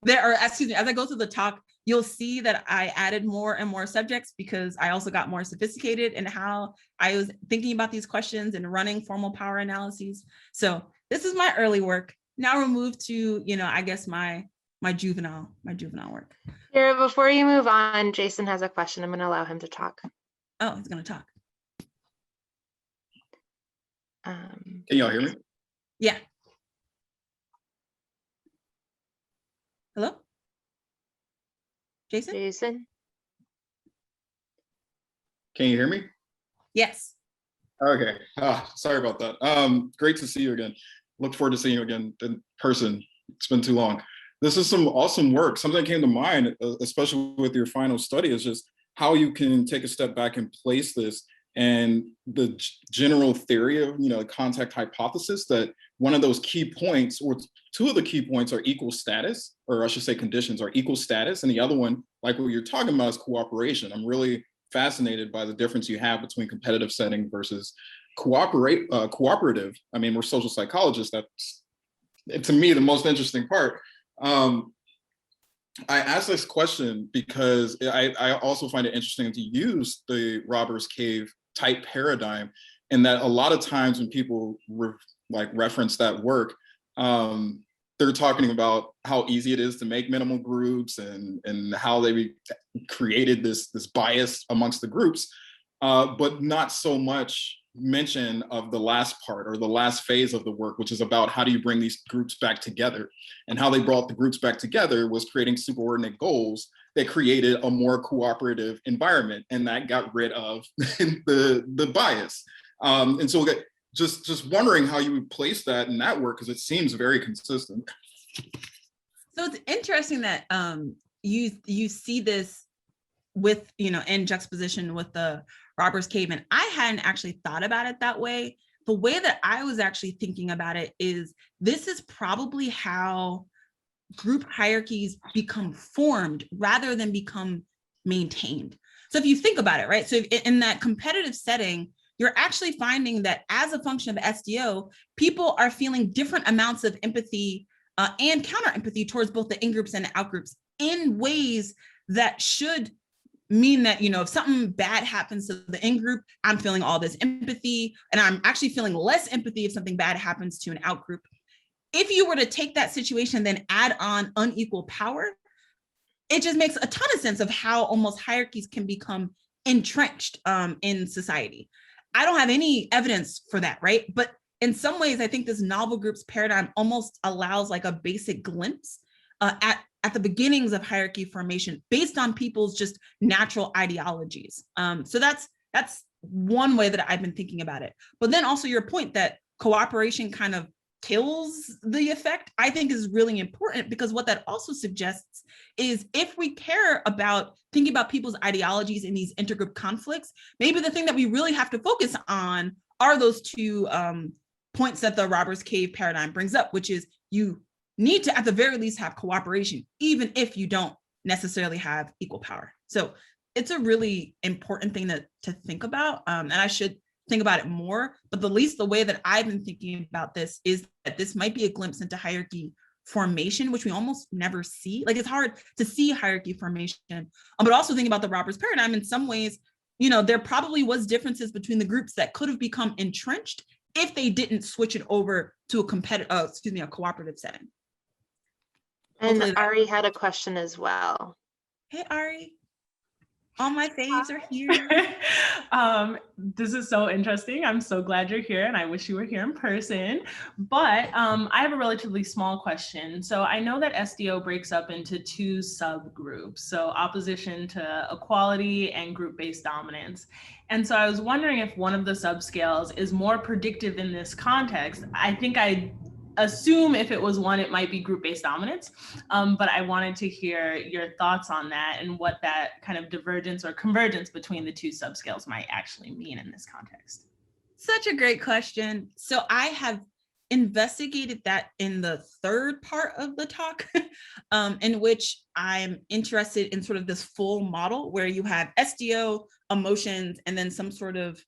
I go through the talk, you'll see that I added more and more subjects because I also got more sophisticated in how I was thinking about these questions and running formal power analyses. So this is my early work. Now we'll move to, I guess my juvenile work. Here, before you move on, Jason has a question. I'm going to allow him to talk. Oh, he's going to talk. Can y'all hear me? Yeah. Hello? Jason? Jason? Can you hear me? Yes. Okay. Sorry about that. Great to see you again. Look forward to seeing you again in person. It's been too long. This is some awesome work. Something that came to mind, especially with your final study, is just how you can take a step back and place this and the general theory of, contact hypothesis, that one of those key points, or two of the key points, are equal status, or I should say conditions are equal status. And the other one, like what you're talking about, is cooperation. I'm really fascinated by the difference you have between competitive setting versus cooperative. I mean, we're social psychologists. That's, to me, the most interesting part. I asked this question because I also find it interesting to use the robber's cave type paradigm, and that a lot of times when people reference that work, they're talking about how easy it is to make minimal groups and how they created this bias amongst the groups, but not so much mention of the last part or the last phase of the work, which is about how do you bring these groups back together. And how they brought the groups back together was creating superordinate goals that created a more cooperative environment, and that got rid of the bias. And so just wondering how you would place that in that work, because it seems very consistent. So it's interesting that you see this with, in juxtaposition with the Robbers Cave. And I hadn't actually thought about it that way. The way that I was actually thinking about it is this is probably how group hierarchies become formed rather than become maintained. So if you think about it, right? So in that competitive setting, you're actually finding that as a function of SDO, people are feeling different amounts of empathy and counter empathy towards both the in-groups and the out-groups in ways that should mean that, if something bad happens to the in-group, I'm feeling all this empathy, and I'm actually feeling less empathy if something bad happens to an out-group. If you were to take that situation, then add on unequal power, it just makes a ton of sense of how almost hierarchies can become entrenched in society. I don't have any evidence for that, right? But in some ways, I think this novel groups paradigm almost allows like a basic glimpse at the beginnings of hierarchy formation based on people's just natural ideologies. So that's one way that I've been thinking about it. But then also your point that cooperation kind of kills the effect, I think is really important, because what that also suggests is if we care about thinking about people's ideologies in these intergroup conflicts, maybe the thing that we really have to focus on are those two points that the Robbers Cave paradigm brings up, which is you need to, at the very least, have cooperation, even if you don't necessarily have equal power. So it's a really important thing to think about. And I should think about it more, but the way that I've been thinking about this is that this might be a glimpse into hierarchy formation, which we almost never see. Like, it's hard to see hierarchy formation, but also think about the Robbers paradigm. In some ways, there probably was differences between the groups that could have become entrenched if they didn't switch it over to a cooperative setting. And Ari had a question as well. Hey, Ari. All my faves are here. This is so interesting. I'm so glad you're here, and I wish you were here in person. But I have a relatively small question. So I know that SDO breaks up into two subgroups, so opposition to equality and group-based dominance. And so I was wondering if one of the subscales is more predictive in this context. I think I assume if it was one, it might be group-based dominance, but I wanted to hear your thoughts on that and what that kind of divergence or convergence between the two subscales might actually mean in this context. Such a great question. So I have investigated that in the third part of the talk, in which I'm interested in sort of this full model where you have SDO, emotions, and then some sort of,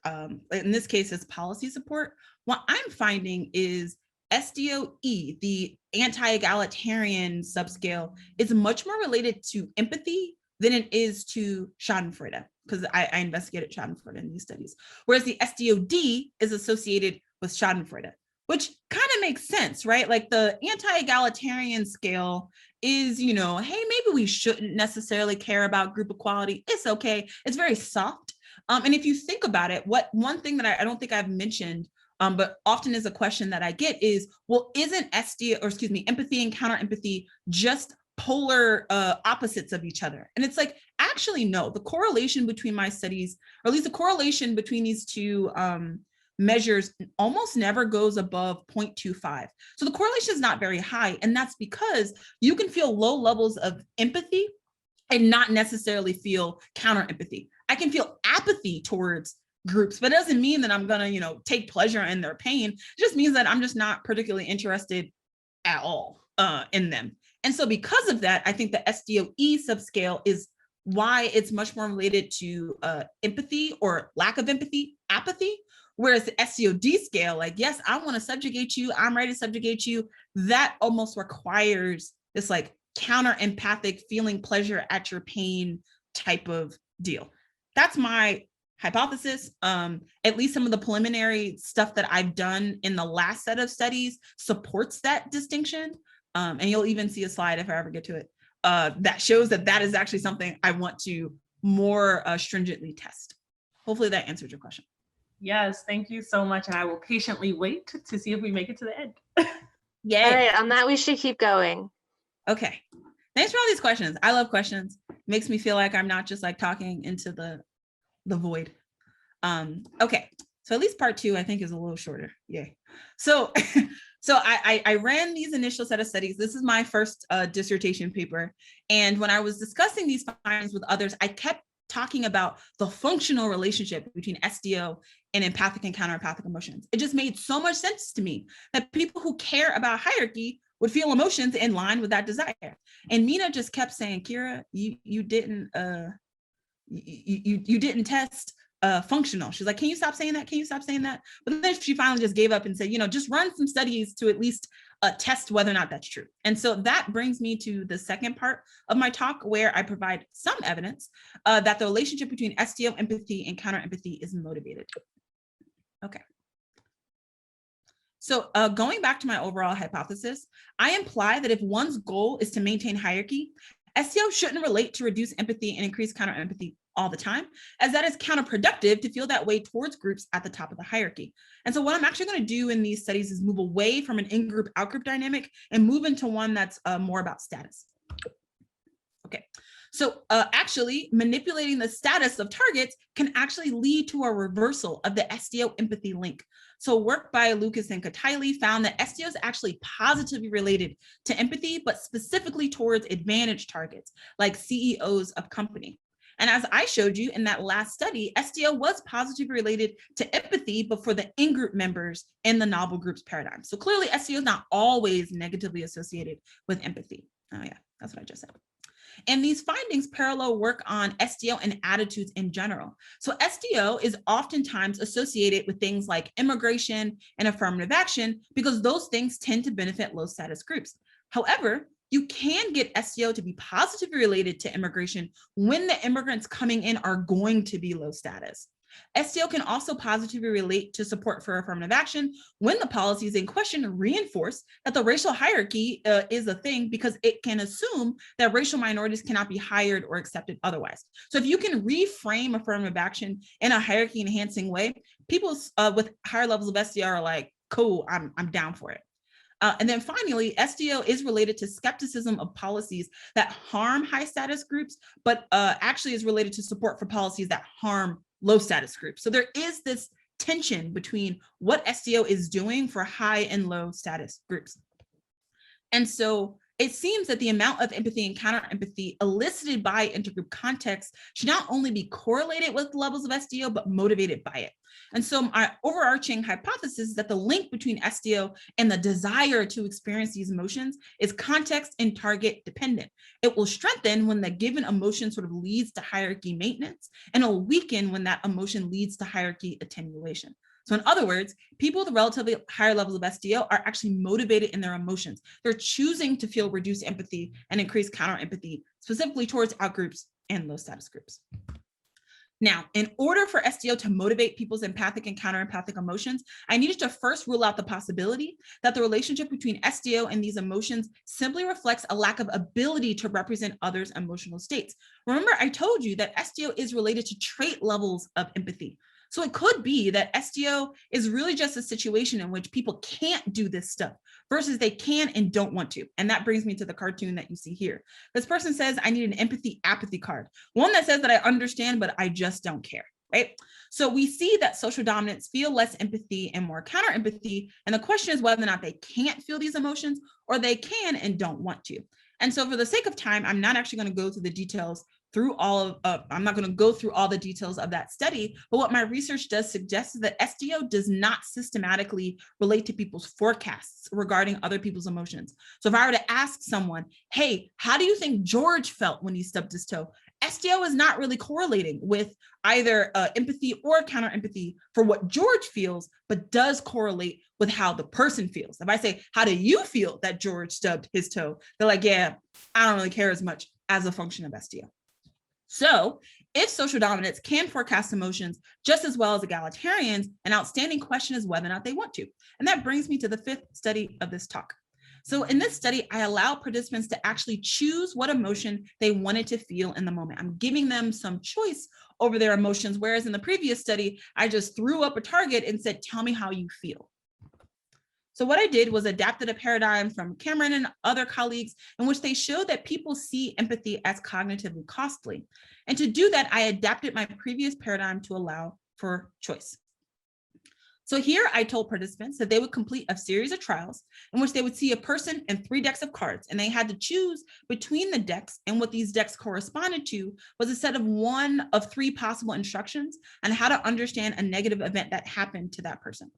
in this case, it's policy support. What I'm finding is SDOE, the anti-egalitarian subscale, is much more related to empathy than it is to schadenfreude, because I investigated schadenfreude in these studies. Whereas the SDOD is associated with schadenfreude, which kind of makes sense, right? Like the anti-egalitarian scale is, hey, maybe we shouldn't necessarily care about group equality. It's okay. It's very soft. And if you think about it, one thing that I don't think I've mentioned, but often is a question that I get is, well, isn't empathy and counter empathy just polar opposites of each other? And it's like, actually, no, the correlation between my studies, or at least the correlation between these two measures almost never goes above 0.25. So the correlation is not very high. And that's because you can feel low levels of empathy and not necessarily feel counter empathy. I can feel apathy towards groups, but it doesn't mean that I'm gonna, take pleasure in their pain. It just means that I'm just not particularly interested at all in them. And so because of that, I think the SDOE subscale is why it's much more related to empathy or lack of empathy, apathy, whereas the SDOD scale, like, yes, I want to subjugate you, I'm ready to subjugate you, that almost requires this like counter-empathic feeling pleasure at your pain type of deal. That's my hypothesis. At least some of the preliminary stuff that I've done in the last set of studies supports that distinction. And you'll even see a slide if I ever get to it that shows that that is actually something I want to more stringently test. Hopefully that answered your question. Yes, thank you so much. And I will patiently wait to see if we make it to the end. Yay. All right, on that, we should keep going. Okay. Thanks for all these questions. I love questions. Makes me feel like I'm not just like talking into the void. Okay. So at least part 2, I think, is a little shorter. Yay. So, I ran these initial set of studies. This is my first dissertation paper. And when I was discussing these findings with others, I kept talking about the functional relationship between SDO and empathic and counter-empathic emotions. It just made so much sense to me that people who care about hierarchy would feel emotions in line with that desire. And Mina just kept saying, Kira, you didn't test functional. She's like, can you stop saying that? Can you stop saying that? But then she finally just gave up and said, just run some studies to at least test whether or not that's true. And so that brings me to the second part of my talk, where I provide some evidence that the relationship between SDO empathy and counter empathy is motivated. Okay. So going back to my overall hypothesis, I imply that if one's goal is to maintain hierarchy, SDO shouldn't relate to reduce empathy and increase counter empathy all the time, as that is counterproductive to feel that way towards groups at the top of the hierarchy. And so what I'm actually going to do in these studies is move away from an in-group, out-group dynamic and move into one that's more about status. Okay, so actually manipulating the status of targets can actually lead to a reversal of the SDO empathy link. So work by Lucas and Kataili found that SDO is actually positively related to empathy, but specifically towards advantage targets like CEOs of company. And as I showed you in that last study, SDO was positively related to empathy, but for the in-group members in the novel groups paradigm. So clearly SDO is not always negatively associated with empathy. Oh yeah, that's what I just said. And these findings parallel work on SDO and attitudes in general. So SDO is oftentimes associated with things like immigration and affirmative action because those things tend to benefit low status groups. However, you can get SDO to be positively related to immigration when the immigrants coming in are going to be low status. SDO can also positively relate to support for affirmative action when the policies in question reinforce that the racial hierarchy is a thing, because it can assume that racial minorities cannot be hired or accepted otherwise. So if you can reframe affirmative action in a hierarchy enhancing way, people with higher levels of SDO are like, cool, I'm down for it. And then finally, SDO is related to skepticism of policies that harm high status groups, but actually is related to support for policies that harm low status groups. So there is this tension between what SDO is doing for high and low status groups. And so it seems that the amount of empathy and counter empathy elicited by intergroup context should not only be correlated with levels of SDO, but motivated by it. And so my overarching hypothesis is that the link between SDO and the desire to experience these emotions is context and target dependent. It will strengthen when the given emotion sort of leads to hierarchy maintenance, and it will weaken when that emotion leads to hierarchy attenuation. So in other words, people with relatively higher levels of SDO are actually motivated in their emotions. They're choosing to feel reduced empathy and increased counter empathy, specifically towards outgroups and low status groups. Now, in order for SDO to motivate people's empathic and counter-empathic emotions, I needed to first rule out the possibility that the relationship between SDO and these emotions simply reflects a lack of ability to represent others' emotional states. Remember, I told you that SDO is related to trait levels of empathy. So it could be that SDO is really just a situation in which people can't do this stuff versus they can and don't want to. And that brings me to the cartoon that you see here. This person says, I need an empathy apathy card. One that says that I understand, but I just don't care, right? So we see that social dominants feel less empathy and more counter empathy. And the question is whether or not they can't feel these emotions or they can and don't want to. And so for the sake of time, I'm not actually going to go through the details I'm not going to go through all the details of that study, but what my research does suggest is that SDO does not systematically relate to people's forecasts regarding other people's emotions. So if I were to ask someone, hey, how do you think George felt when he stubbed his toe? SDO is not really correlating with either empathy or counter empathy for what George feels, but does correlate with how the person feels. If I say, how do you feel that George stubbed his toe? They're like, yeah, I don't really care as much as a function of SDO. So if social dominants can forecast emotions just as well as egalitarians, an outstanding question is whether or not they want to. And that brings me to the 5th study of this talk. So in this study, I allow participants to actually choose what emotion they wanted to feel in the moment. I'm giving them some choice over their emotions, whereas in the previous study, I just threw up a target and said, tell me how you feel. So what I did was adapted a paradigm from Cameron and other colleagues in which they showed that people see empathy as cognitively costly. And to do that, I adapted my previous paradigm to allow for choice. So here I told participants that they would complete a series of trials in which they would see a person and 3 decks of cards, and they had to choose between the decks, and what these decks corresponded to was a set of 1 of 3 possible instructions on how to understand a negative event that happened to that person.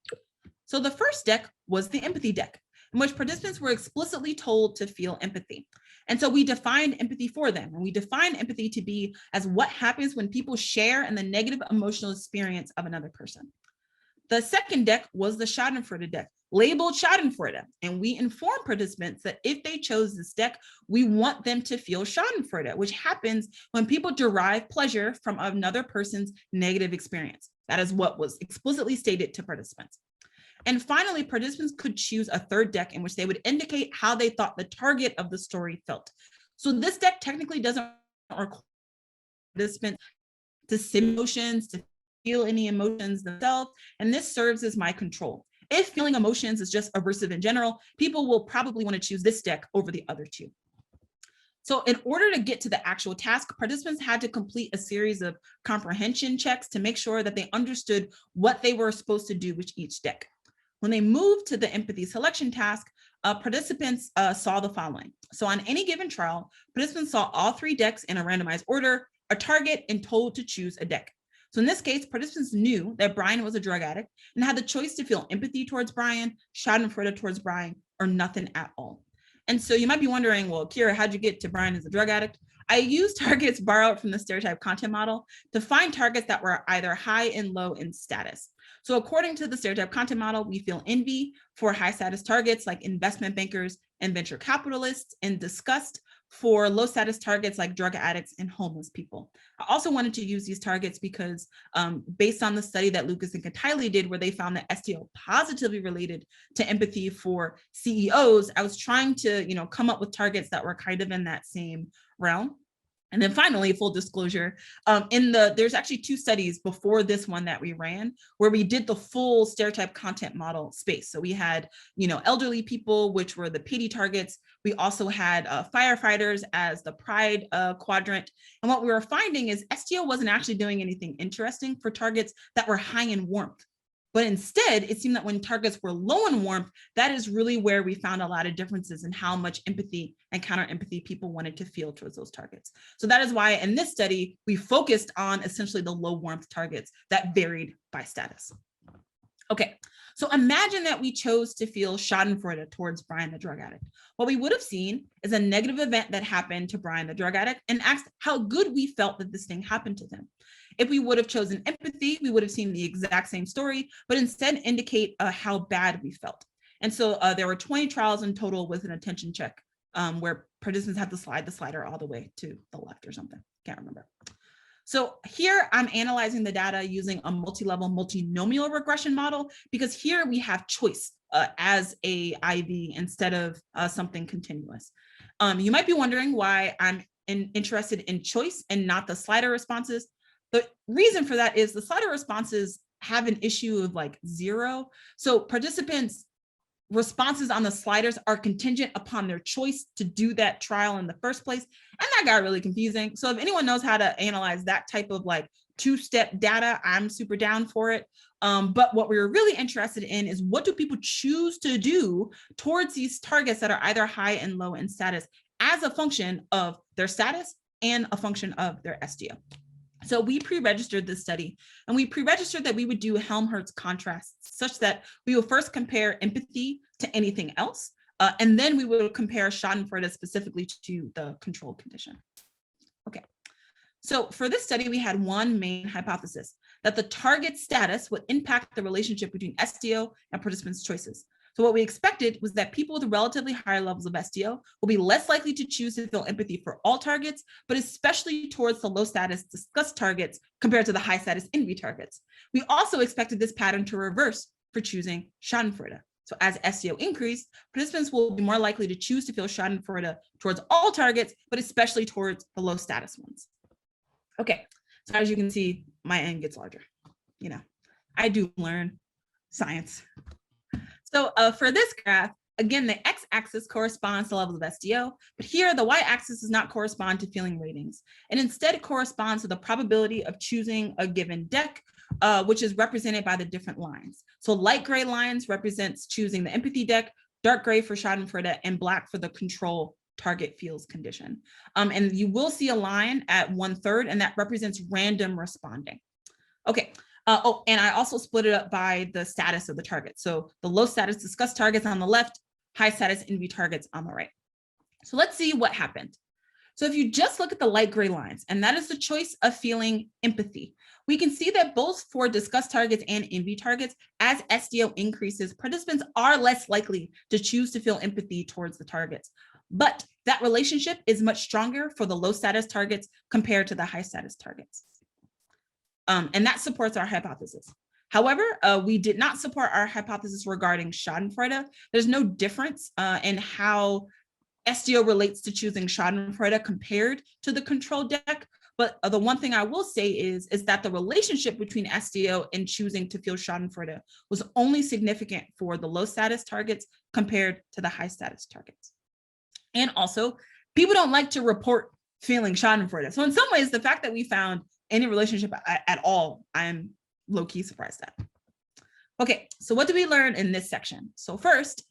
So the first deck was the empathy deck, in which participants were explicitly told to feel empathy. And so we defined empathy for them, and we defined empathy to be as what happens when people share in the negative emotional experience of another person. The second deck was the schadenfreude deck, labeled schadenfreude, and we informed participants that if they chose this deck, we want them to feel schadenfreude, which happens when people derive pleasure from another person's negative experience. That is what was explicitly stated to participants. And finally, participants could choose a third deck in which they would indicate how they thought the target of the story felt. So this deck technically doesn't require participants to simulate emotions, to feel any emotions themselves, and this serves as my control. If feeling emotions is just aversive in general, people will probably want to choose this deck over the other 2. So in order to get to the actual task, participants had to complete a series of comprehension checks to make sure that they understood what they were supposed to do with each deck. When they moved to the empathy selection task, participants saw the following. So on any given trial, participants saw all 3 decks in a randomized order, a target, and told to choose a deck. So in this case, participants knew that Brian was a drug addict and had the choice to feel empathy towards Brian, schadenfreude towards Brian, or nothing at all. And so you might be wondering, well, Kira, how'd you get to Brian as a drug addict? I used targets borrowed from the stereotype content model to find targets that were either high and low in status. So according to the stereotype content model, we feel envy for high status targets like investment bankers and venture capitalists, and disgust for low status targets like drug addicts and homeless people. I also wanted to use these targets because based on the study that Lucas and Katyli did, where they found that STO positively related to empathy for CEOs, I was trying to, come up with targets that were kind of in that same realm. And then finally, full disclosure, there's actually 2 studies before this one that we ran where we did the full stereotype content model space. So we had, elderly people, which were the pity targets. We also had firefighters as the pride quadrant. And what we were finding is STO wasn't actually doing anything interesting for targets that were high in warmth. But instead, it seemed that when targets were low in warmth, that is really where we found a lot of differences in how much empathy and counter-empathy people wanted to feel towards those targets. So that is why in this study, we focused on essentially the low warmth targets that varied by status. Okay, so imagine that we chose to feel schadenfreude towards Brian the drug addict. What we would have seen is a negative event that happened to Brian the drug addict and asked how good we felt that this thing happened to them. If we would have chosen empathy, we would have seen the exact same story, but instead indicate how bad we felt. And so there were 20 trials in total with an attention check where participants had to slide the slider all the way to the left or something. Can't remember. So here I'm analyzing the data using a multi-level multinomial regression model, because here we have choice as a IV instead of something continuous. You might be wondering why I'm interested in choice and not the slider responses. The reason for that is the slider responses have an issue of like 0. So participants' responses on the sliders are contingent upon their choice to do that trial in the first place. And that got really confusing. So if anyone knows how to analyze that type of like 2-step data, I'm super down for it. But what we were really interested in is what do people choose to do towards these targets that are either high and low in status as a function of their status and a function of their SDO. So we pre-registered this study, and we pre-registered that we would do Helmholtz contrasts such that we will first compare empathy to anything else, and then we will compare schadenfreude specifically to the control condition. Okay, so for this study, we had one main hypothesis, that the target status would impact the relationship between SDO and participants' choices. So what we expected was that people with relatively higher levels of SDO will be less likely to choose to feel empathy for all targets, but especially towards the low status disgust targets compared to the high status envy targets. We also expected this pattern to reverse for choosing schadenfreude. So as SDO increased, participants will be more likely to choose to feel schadenfreude towards all targets, but especially towards the low status ones. Okay, so as you can see, my N gets larger. You know, I do learn science. So for this graph, again, the x-axis corresponds to levels of SDO, but here the y-axis does not correspond to feeling ratings, and instead it corresponds to the probability of choosing a given deck, which is represented by the different lines. So light gray lines represents choosing the empathy deck, dark gray for schadenfreude, and black for the control target feels condition. And you will see a line at 1/3, and that represents random responding. Okay. Oh, and I also split it up by the status of the target. So the low status disgust targets on the left, high status envy targets on the right. So let's see what happened. So if you just look at the light gray lines, and that is the choice of feeling empathy, we can see that both for disgust targets and envy targets, as SDO increases, participants are less likely to choose to feel empathy towards the targets. But that relationship is much stronger for the low status targets compared to the high status targets. And that supports our hypothesis. However, we did not support our hypothesis regarding schadenfreude. There's no difference in how SDO relates to choosing schadenfreude compared to the control deck. But the one thing I will say is that the relationship between SDO and choosing to feel schadenfreude was only significant for the low status targets compared to the high status targets. And also, people don't like to report feeling schadenfreude. So in some ways, the fact that we found any relationship at all, I'm low-key surprised at. Okay, so what do we learn in this section? So first,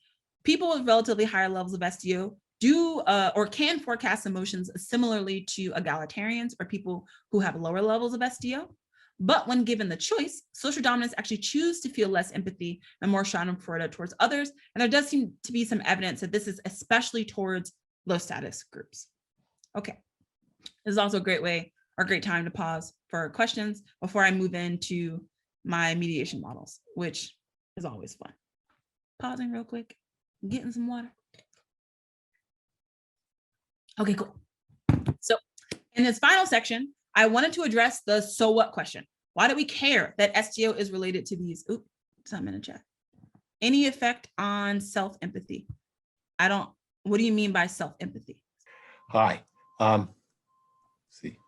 people with relatively higher levels of SDO do or can forecast emotions similarly to egalitarians or people who have lower levels of SDO. But when given the choice, social dominants actually choose to feel less empathy and more schadenfreude towards others. And there does seem to be some evidence that this is especially towards low status groups. Okay, this is also a great time to pause for questions before I move into my mediation models, which is always fun. Pausing real quick, getting some water. Okay, cool. So in this final section, I wanted to address the so what question. Why do we care that SDO is related to these? Oops, something in the chat. Any effect on self-empathy? What do you mean by self-empathy? Hi. See.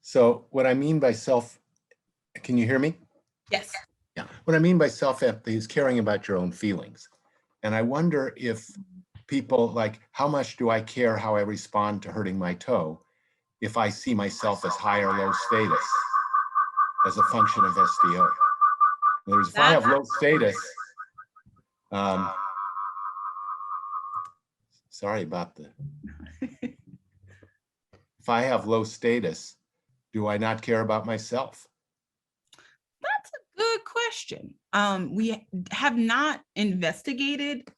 So what I mean by can you hear me? Yes. Yeah. What I mean by self-empathy is caring about your own feelings. And I wonder if people like, how much do I care how I respond to hurting my toe if I see myself as high or low status as a function of SDO? In other words, if I have low status, sorry about the, if I have low status, do I not care about myself? That's a good question. We have not investigated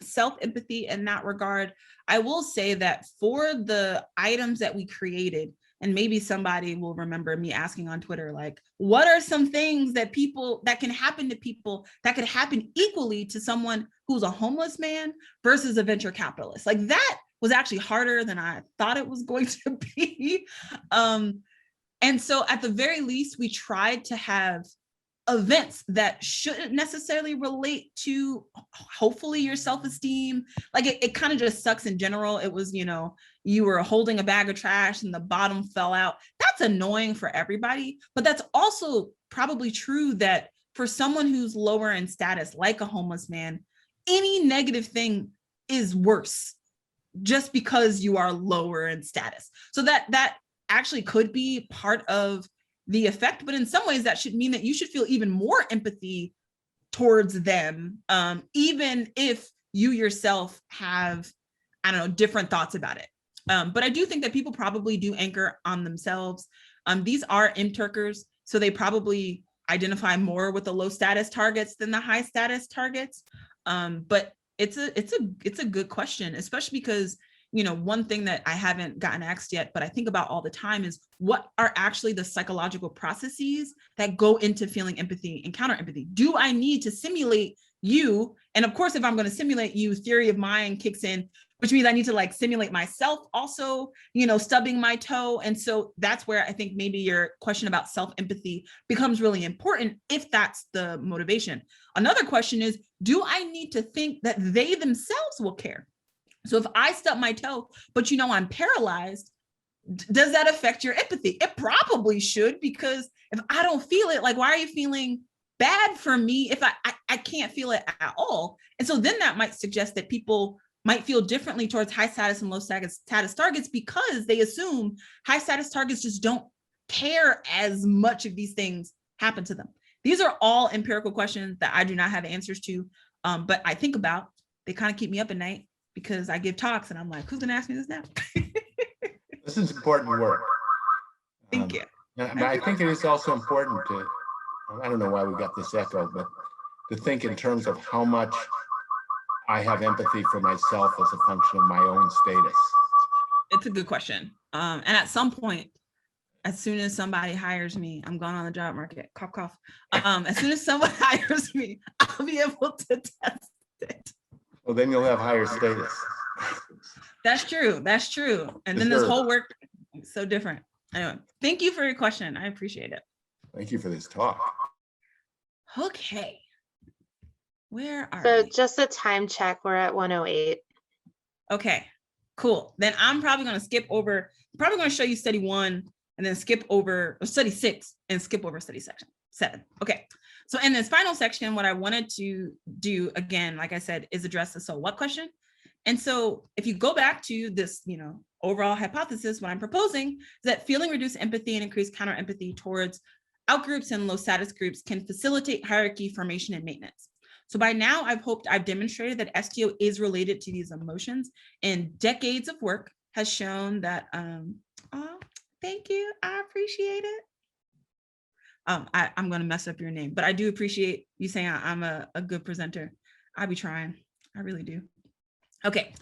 self-empathy in that regard. I will say that for the items that we created, and maybe somebody will remember me asking on Twitter, like, what are some things that can happen to people that could happen equally to someone who's a homeless man versus a venture capitalist? Like that was actually harder than I thought it was going to be. And so at the very least, we tried to have events that shouldn't necessarily relate to hopefully your self-esteem. Like it kind of just sucks in general. It was, you were holding a bag of trash and the bottom fell out. That's annoying for everybody, but that's also probably true that for someone who's lower in status, like a homeless man, any negative thing is worse just because you are lower in status. So that actually could be part of the effect, but in some ways that should mean that you should feel even more empathy towards them, even if you yourself have, different thoughts about it. But I do think that people probably do anchor on themselves. These are MTurkers, so they probably identify more with the low status targets than the high status targets. But it's a good question, especially because one thing that I haven't gotten asked yet, but I think about all the time is what are actually the psychological processes that go into feeling empathy and counter empathy? Do I need to simulate you. And of course, if I'm going to simulate you, theory of mind kicks in, which means I need to like simulate myself also, stubbing my toe. And so that's where I think maybe your question about self-empathy becomes really important if that's the motivation. Another question is, do I need to think that they themselves will care? So if I stub my toe, but I'm paralyzed, does that affect your empathy? It probably should, because if I don't feel it, like, why are you feeling bad for me if I can't feel it at all? And so then that might suggest that people might feel differently towards high status and low status targets, because they assume high status targets just don't care as much if these things happen to them. These are all empirical questions that I do not have answers to, but I think about. They kind of keep me up at night because I give talks and I'm like, who's gonna ask me this now? This is important work. Thank you. But I think it is also important to, I don't know why we got this echo, but to think in terms of how much I have empathy for myself as a function of my own status. It's a good question. And at some point, as soon as somebody hires me, I'm going on the job market, cough, cough. As soon as someone hires me, I'll be able to test it. Well, then you'll have higher status. That's true. That's true. And then this whole work is so different. Anyway, thank you for your question. I appreciate it. Thank you for this talk. Okay. Where are So we? just a time check, we're at 1:08. Okay, cool. Then I'm probably going to skip over, probably going to show you study 1 and then skip over study 6 and skip over study section 7. Okay. So in this final section, what I wanted to do again, like I said, is address the so what question. And so if you go back to this, overall hypothesis, what I'm proposing is that feeling reduced empathy and increased counter-empathy towards outgroups and low status groups can facilitate hierarchy formation and maintenance. So by now, I've demonstrated that STO is related to these emotions, and decades of work has shown that, thank you, I appreciate it. I'm gonna mess up your name, but I do appreciate you saying I'm a good presenter. I be trying, I really do. Okay,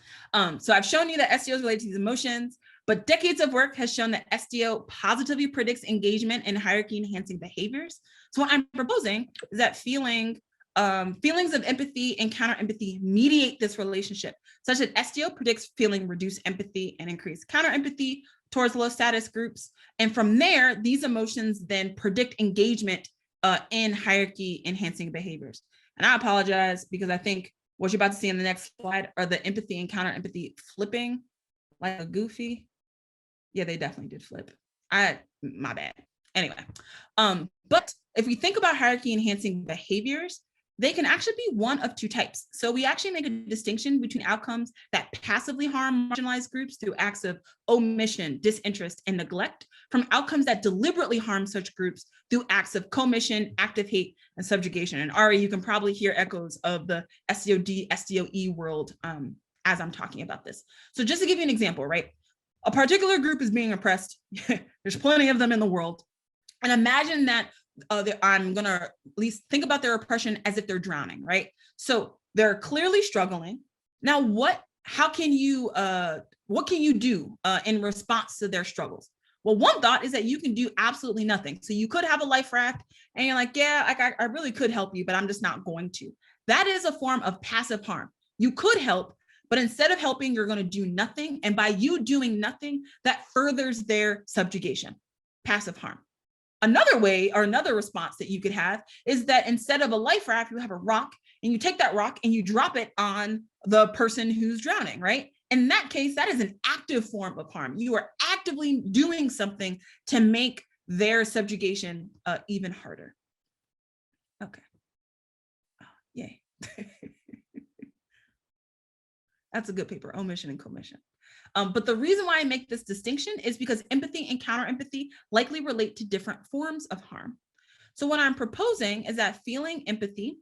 so I've shown you that STO is related to these emotions, but decades of work has shown that STO positively predicts engagement in hierarchy enhancing behaviors. So what I'm proposing is that feelings of empathy and counter-empathy mediate this relationship, such that STO predicts feeling reduced empathy and increased counter-empathy towards low status groups. And from there, these emotions then predict engagement in hierarchy enhancing behaviors. And I apologize because I think what you're about to see in the next slide are the empathy and counter-empathy flipping like a goofy. Yeah, they definitely did flip. My bad. Anyway, but if we think about hierarchy enhancing behaviors, they can actually be one of two types. So we actually make a distinction between outcomes that passively harm marginalized groups through acts of omission, disinterest, and neglect, from outcomes that deliberately harm such groups through acts of commission, active hate, and subjugation. And Ari, you can probably hear echoes of the SDOD, SDOE world as I'm talking about this. So just to give you an example, right? A particular group is being oppressed. There's plenty of them in the world. And imagine that I'm gonna at least think about their oppression as if they're drowning, right? So they're clearly struggling. Now, what can you do in response to their struggles? Well, one thought is that you can do absolutely nothing. So you could have a life raft and you're like, yeah, I really could help you, but I'm just not going to. That is a form of passive harm. You could help, but instead of helping, you're going to do nothing. And by you doing nothing, that furthers their subjugation, passive harm. Another way or another response that you could have is that instead of a life raft, you have a rock and you take that rock and you drop it on the person who's drowning, right? In that case, that is an active form of harm. You are actively doing something to make their subjugation even harder. Okay. Oh, yay. That's a good paper, omission and commission. But the reason why I make this distinction is because empathy and counter-empathy likely relate to different forms of harm. So what I'm proposing is that feeling empathy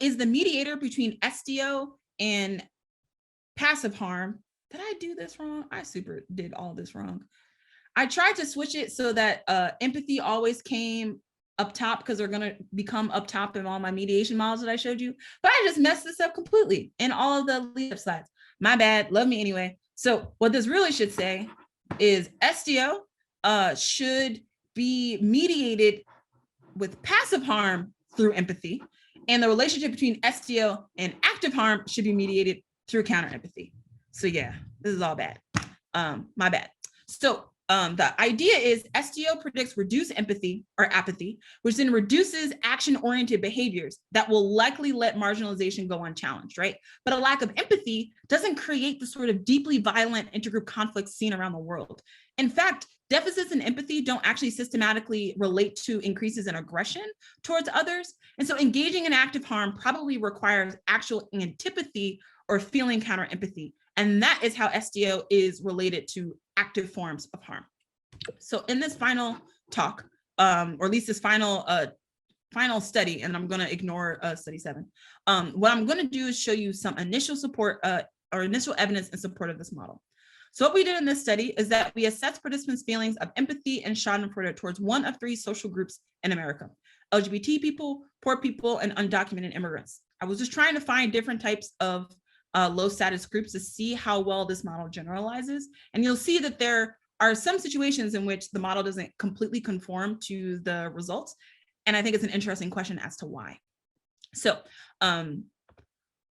is the mediator between SDO and passive harm. Did I do this wrong? I super did all this wrong. I tried to switch it so that empathy always came up top because they're going to become up top in all my mediation models that I showed you. But I just messed this up completely in all of the lead-up slides. My bad. Love me anyway. So what this really should say is SDO should be mediated with passive harm through empathy, And the relationship between SDO and active harm should be mediated through counter-empathy. So yeah, this is all bad. My bad. So the idea is SDO predicts reduced empathy or apathy, which then reduces action-oriented behaviors that will likely let marginalization go unchallenged, right? But a lack of empathy doesn't create the sort of deeply violent intergroup conflicts seen around the world. In fact, deficits in empathy don't actually systematically relate to increases in aggression towards others. And so engaging in active harm probably requires actual antipathy or feeling counter-empathy. And that is how SDO is related to active forms of harm. So in this final talk, or at least this final study, and I'm going to ignore study 7, what I'm going to do is show you some initial support or initial evidence in support of this model. So what we did in this study is that we assessed participants' feelings of empathy and schadenfreude towards one of 3 social groups in America: LGBT people, poor people, and undocumented immigrants. I was just trying to find different types of low status groups to see how well this model generalizes. And you'll see that there are some situations in which the model doesn't completely conform to the results. And I think it's an interesting question as to why. So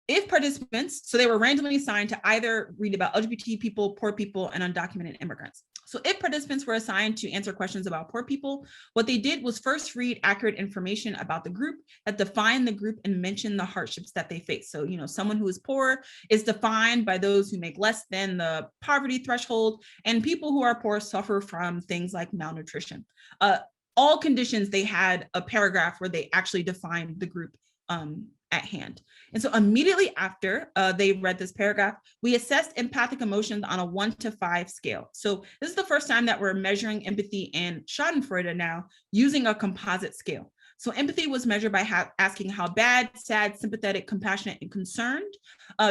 if participants, so they were randomly assigned to either read about LGBT people, poor people, and undocumented immigrants. So if participants were assigned to answer questions about poor people, what they did was first read accurate information about the group that defined the group and mention the hardships that they face. So, someone who is poor is defined by those who make less than the poverty threshold, and people who are poor suffer from things like malnutrition. All conditions, they had a paragraph where they actually defined the group at hand. And so immediately after they read this paragraph, we assessed empathic emotions on a 1 to 5 scale. So this is the first time that we're measuring empathy and schadenfreude now using a composite scale. So empathy was measured by asking how bad, sad, sympathetic, compassionate, and concerned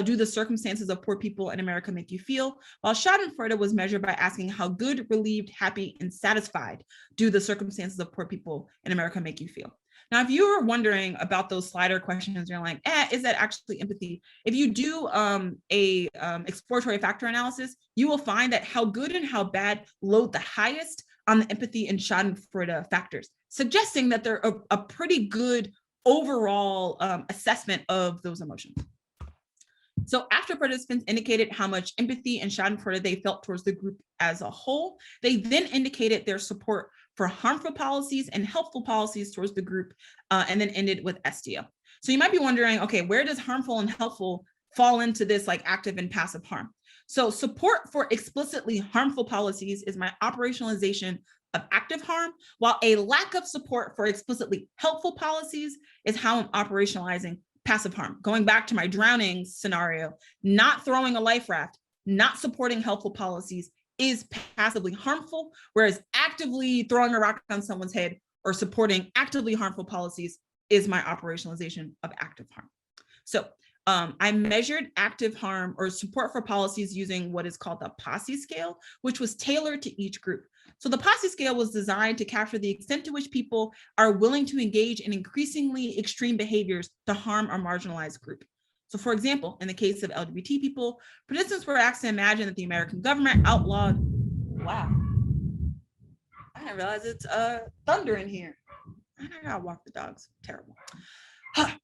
do the circumstances of poor people in America make you feel, while schadenfreude was measured by asking how good, relieved, happy, and satisfied do the circumstances of poor people in America make you feel. Now, if you are wondering about those slider questions, you're like, is that actually empathy? If you do a exploratory factor analysis, you will find that how good and how bad load the highest on the empathy and schadenfreude factors, suggesting that they're a pretty good overall assessment of those emotions. So after participants indicated how much empathy and schadenfreude they felt towards the group as a whole, they then indicated their support for harmful policies and helpful policies towards the group, and then ended with SDO. So you might be wondering, okay, where does harmful and helpful fall into this like active and passive harm? So support for explicitly harmful policies is my operationalization of active harm, while a lack of support for explicitly helpful policies is how I'm operationalizing passive harm. Going back to my drowning scenario, not throwing a life raft, not supporting helpful policies is passively harmful, whereas actively throwing a rock on someone's head or supporting actively harmful policies is my operationalization of active harm. So I measured active harm or support for policies using what is called the Posse Scale, which was tailored to each group. So the Posse Scale was designed to capture the extent to which people are willing to engage in increasingly extreme behaviors to harm a marginalized group. So for example, in the case of LGBT people, participants were asked to imagine that the American government outlawed, wow, I didn't realize it's thunder in here. I gotta walk the dogs, terrible.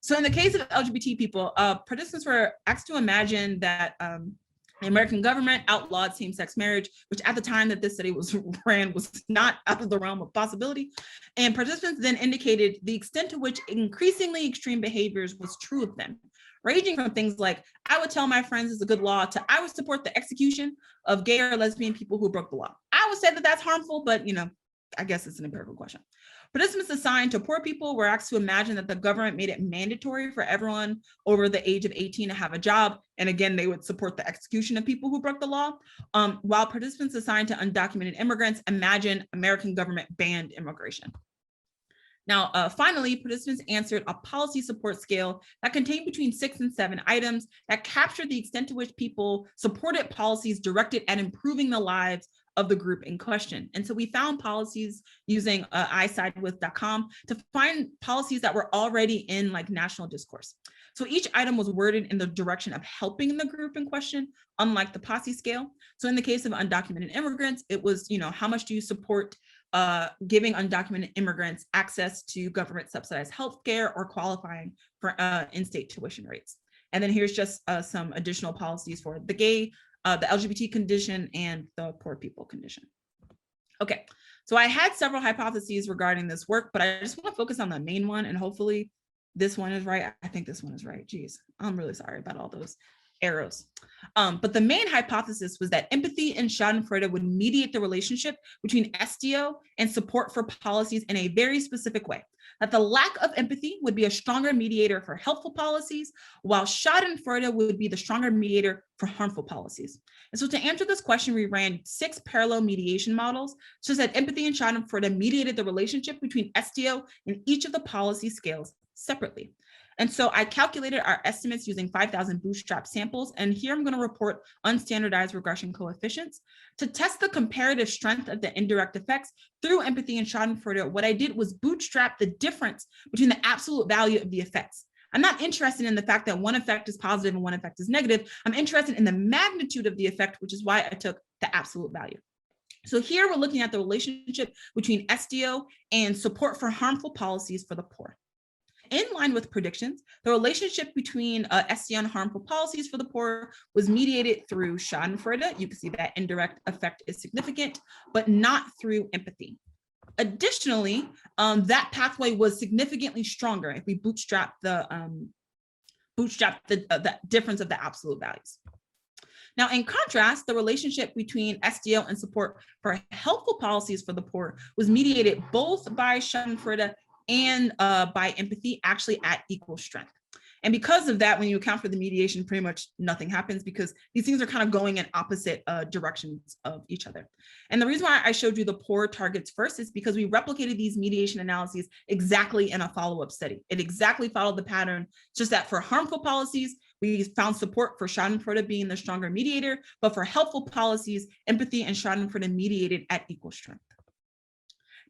So in the case of LGBT people, participants were asked to imagine that the American government outlawed same-sex marriage, which at the time that this study was ran was not out of the realm of possibility. And participants then indicated the extent to which increasingly extreme behaviors was true of them, ranging from things like, I would tell my friends it's a good law, to I would support the execution of gay or lesbian people who broke the law. I would say that that's harmful, but I guess it's an empirical question. Participants assigned to poor people were asked to imagine that the government made it mandatory for everyone over the age of 18 to have a job. And again, they would support the execution of people who broke the law. While participants assigned to undocumented immigrants imagine American government banned immigration. Now, finally, participants answered a policy support scale that contained between 6 and 7 items that captured the extent to which people supported policies directed at improving the lives of the group in question. And so we found policies using isidewith.com to find policies that were already in like national discourse. So each item was worded in the direction of helping the group in question, unlike the Posse Scale. So in the case of undocumented immigrants, it was, how much do you support giving undocumented immigrants access to government subsidized healthcare or qualifying for in-state tuition rates. And then here's just some additional policies for the gay, the LGBT condition, and the poor people condition. Okay, so I had several hypotheses regarding this work, but I just want to focus on the main one, and hopefully this one is right. I think this one is right. Geez, I'm really sorry about all those arrows. But the main hypothesis was that empathy and schadenfreude would mediate the relationship between SDO and support for policies in a very specific way. That the lack of empathy would be a stronger mediator for helpful policies, while schadenfreude would be the stronger mediator for harmful policies. And so to answer this question, we ran 6 parallel mediation models, so that empathy and schadenfreude mediated the relationship between SDO and each of the policy scales separately. And so I calculated our estimates using 5,000 bootstrap samples. And here I'm going to report unstandardized regression coefficients. To test the comparative strength of the indirect effects through empathy and schadenfreude, what I did was bootstrap the difference between the absolute value of the effects. I'm not interested in the fact that one effect is positive and one effect is negative. I'm interested in the magnitude of the effect, which is why I took the absolute value. So here we're looking at the relationship between SDO and support for harmful policies for the poor. In line with predictions, the relationship between SDO and harmful policies for the poor was mediated through schadenfreude. You can see that indirect effect is significant, but not through empathy. Additionally, that pathway was significantly stronger if we bootstrap the difference of the absolute values. Now, in contrast, the relationship between SDO and support for helpful policies for the poor was mediated both by schadenfreude and by empathy, actually at equal strength. And because of that, when you account for the mediation, pretty much nothing happens because these things are kind of going in opposite directions of each other. And the reason why I showed you the poor targets first is because we replicated these mediation analyses exactly in a follow-up study. It exactly followed the pattern, just that for harmful policies, we found support for schadenfreude being the stronger mediator, but for helpful policies, empathy and schadenfreude mediated at equal strength.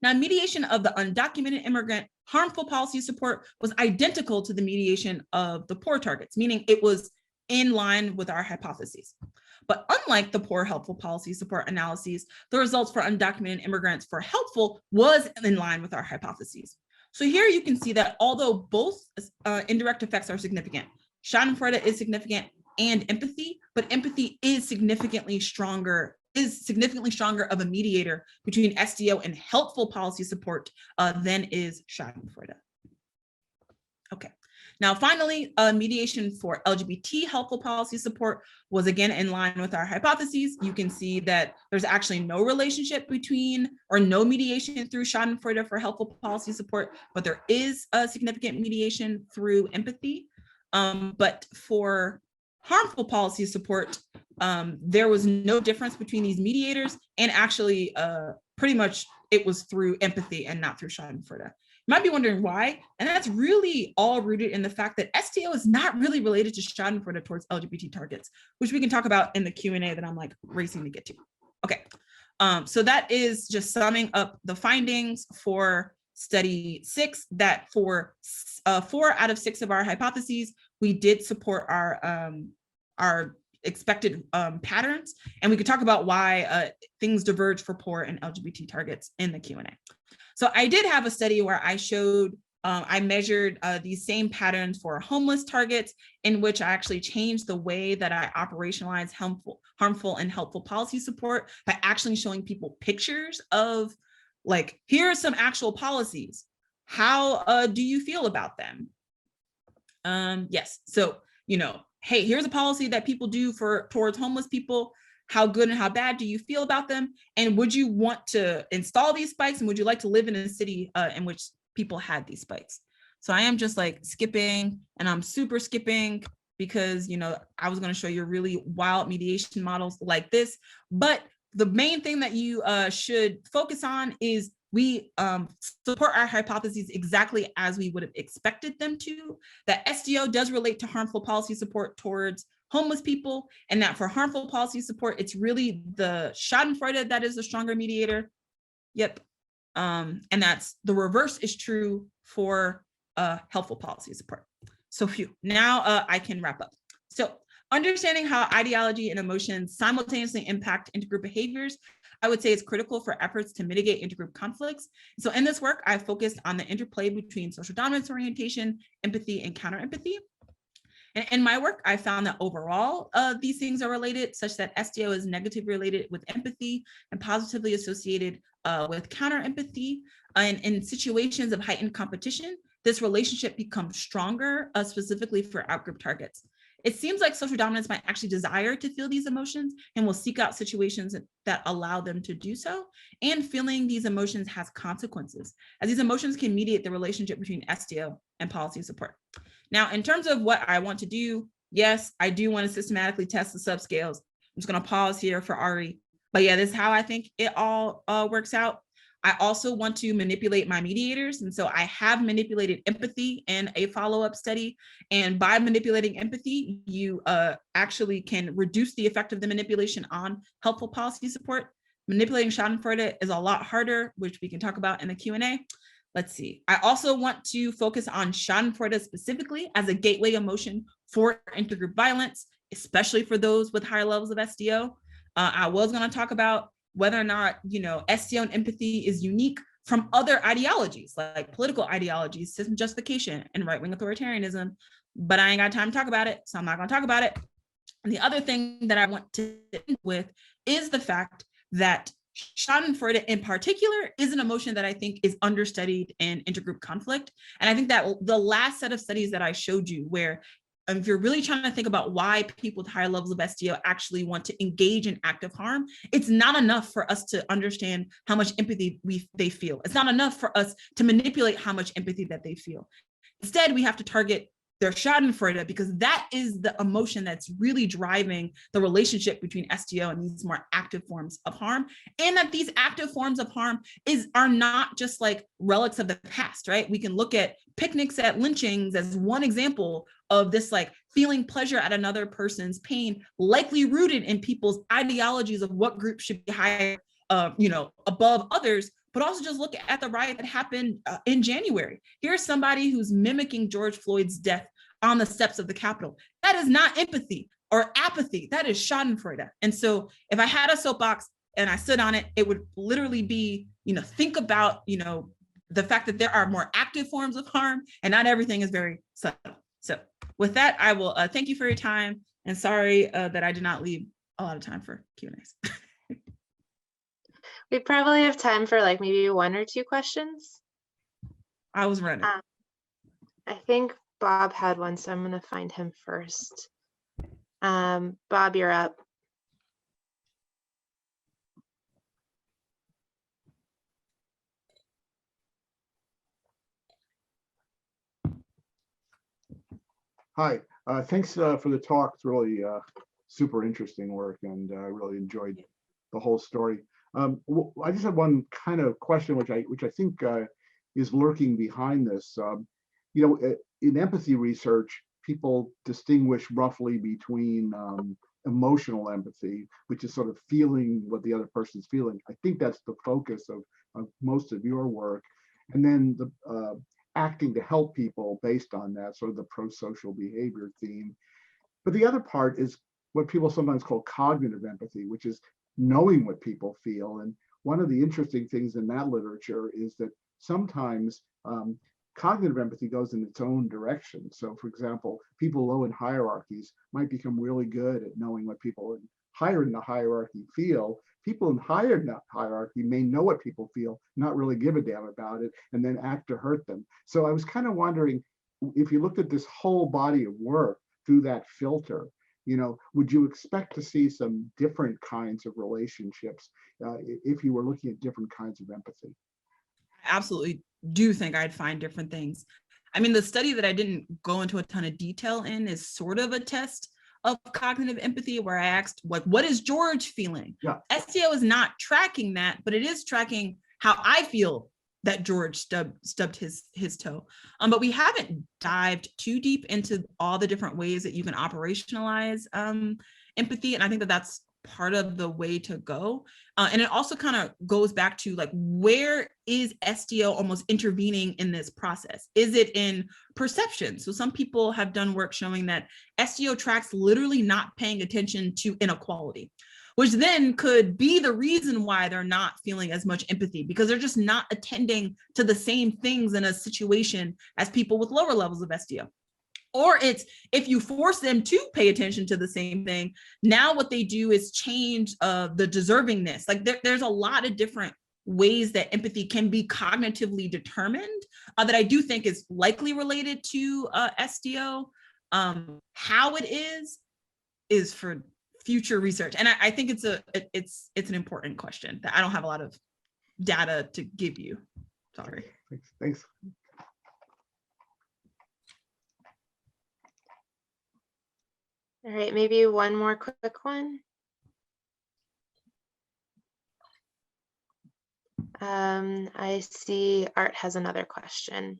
Now, mediation of the undocumented immigrant harmful policy support was identical to the mediation of the poor targets, meaning it was in line with our hypotheses. But unlike the poor helpful policy support analyses, the results for undocumented immigrants for helpful was in line with our hypotheses. So here you can see that although both indirect effects are significant, schadenfreude is significant and empathy, but empathy is significantly stronger of a mediator between SDO and helpful policy support than is schadenfreude. Okay, now finally, mediation for LGBT helpful policy support was again in line with our hypotheses. You can see that there's actually no relationship between or no mediation through schadenfreude for helpful policy support, but there is a significant mediation through empathy. But for harmful policy support, there was no difference between these mediators, and actually pretty much it was through empathy and not through schadenfreude. You might be wondering why, and that's really all rooted in the fact that SDO is not really related to schadenfreude towards LGBT targets, which we can talk about in the Q&A that I'm like racing to get to. Okay, so that is just summing up the findings for study 6, that for 4 out of 6 of our hypotheses, we did support our expected patterns, and we could talk about why things diverge for poor and LGBT targets in the Q&A. So I did have a study where I showed, I measured these same patterns for homeless targets, in which I actually changed the way that I operationalize harmful and helpful policy support by actually showing people pictures of, like, here are some actual policies. How do you feel about them? Yes, so, you know, hey, here's a policy that people do towards homeless people. How good and how bad do you feel about them? And would you want to install these spikes? And would you like to live in a city in which people had these spikes? So I am just like skipping, and I'm super skipping because, you know, I was going to show you really wild mediation models like this. But the main thing that you should focus on is we support our hypotheses exactly as we would have expected them to, that SDO does relate to harmful policy support towards homeless people, and that for harmful policy support, it's really the schadenfreude that is the stronger mediator. Yep. And that's the reverse is true for helpful policy support. So now I can wrap up. So understanding how ideology and emotions simultaneously impact intergroup behaviors, I would say is critical for efforts to mitigate intergroup conflicts. So in this work, I focused on the interplay between social dominance orientation, empathy, and counter-empathy. And in my work, I found that overall, these things are related, such that SDO is negatively related with empathy and positively associated with counter-empathy. And in situations of heightened competition, this relationship becomes stronger, specifically for outgroup targets. It seems like social dominants might actually desire to feel these emotions and will seek out situations that allow them to do so. And feeling these emotions has consequences, as these emotions can mediate the relationship between SDO and policy support. Now, in terms of what I want to do, yes, I do want to systematically test the subscales. I'm just going to pause here for Ari. But yeah, this is how I think it all works out. I also want to manipulate my mediators. And so I have manipulated empathy in a follow-up study. And by manipulating empathy, you actually can reduce the effect of the manipulation on helpful policy support. Manipulating schadenfreude is a lot harder, which we can talk about in the Q&A. Let's see. I also want to focus on schadenfreude specifically as a gateway emotion for intergroup violence, especially for those with higher levels of SDO. I was going to talk about whether or not, SDO and empathy is unique from other ideologies, like political ideologies, system justification, and right-wing authoritarianism, but I ain't got time to talk about it, so I'm not going to talk about it. And the other thing that I want to end with is the fact that schadenfreude in particular is an emotion that I think is understudied in intergroup conflict. And I think that the last set of studies that I showed you, where if you're really trying to think about why people with higher levels of SDO actually want to engage in active harm, it's not enough for us to understand how much empathy they feel. It's not enough for us to manipulate how much empathy that they feel. Instead, we have to target their schadenfreude, because that is the emotion that's really driving the relationship between SDO and these more active forms of harm. And that these active forms of harm are not just like relics of the past, right? We can look at picnics at lynchings as one example of this, like feeling pleasure at another person's pain, likely rooted in people's ideologies of what groups should be higher, above others. But also just look at the riot that happened in January. Here's somebody who's mimicking George Floyd's death on the steps of the Capitol. That is not empathy or apathy. That is schadenfreude. And so if I had a soapbox and I stood on it, it would literally be, think about, the fact that there are more active forms of harm and not everything is very subtle. So with that, I will thank you for your time, and sorry that I did not leave a lot of time for Q&As. We probably have time for like maybe 1 or 2 questions. I was running. I think Bob had one, so I'm going to find him first. Bob, you're up. Hi, thanks for the talk. It's really super interesting work, and I really enjoyed the whole story. I just have one kind of question, which I think is lurking behind this. In empathy research, people distinguish roughly between emotional empathy, which is sort of feeling what the other person's feeling. I think that's the focus of most of your work, and then the acting to help people based on that, sort of the pro-social behavior theme. But the other part is what people sometimes call cognitive empathy, which is knowing what people feel. And one of the interesting things in that literature is that sometimes cognitive empathy goes in its own direction. So for example, people low in hierarchies might become really good at knowing what people higher in the hierarchy feel. People in higher in the hierarchy may know what people feel, not really give a damn about it, and then act to hurt them. So I was kind of wondering, if you looked at this whole body of work through that filter, would you expect to see some different kinds of relationships if you were looking at different kinds of empathy? I absolutely do think I'd find different things. I mean, the study that I didn't go into a ton of detail in is sort of a test of cognitive empathy, where I asked, what is George feeling? Yeah. SDO is not tracking that, but it is tracking how I feel that George stubbed his toe. But we haven't dived too deep into all the different ways that you can operationalize empathy. And I think that that's part of the way to go. And it also kind of goes back to where is SDO almost intervening in this process? Is it in perception? So some people have done work showing that SDO tracks literally not paying attention to inequality. which then could be the reason why they're not feeling as much empathy, because they're just not attending to the same things in a situation as people with lower levels of SDO. Or it's if you force them to pay attention to the same thing, now what they do is change the deservingness. Like there's a lot of different ways that empathy can be cognitively determined that I do think is likely related to SDO. How it is for future research, and I think it's an important question that I don't have a lot of data to give you. Sorry. Thanks. All right, maybe one more quick one. I see Art has another question.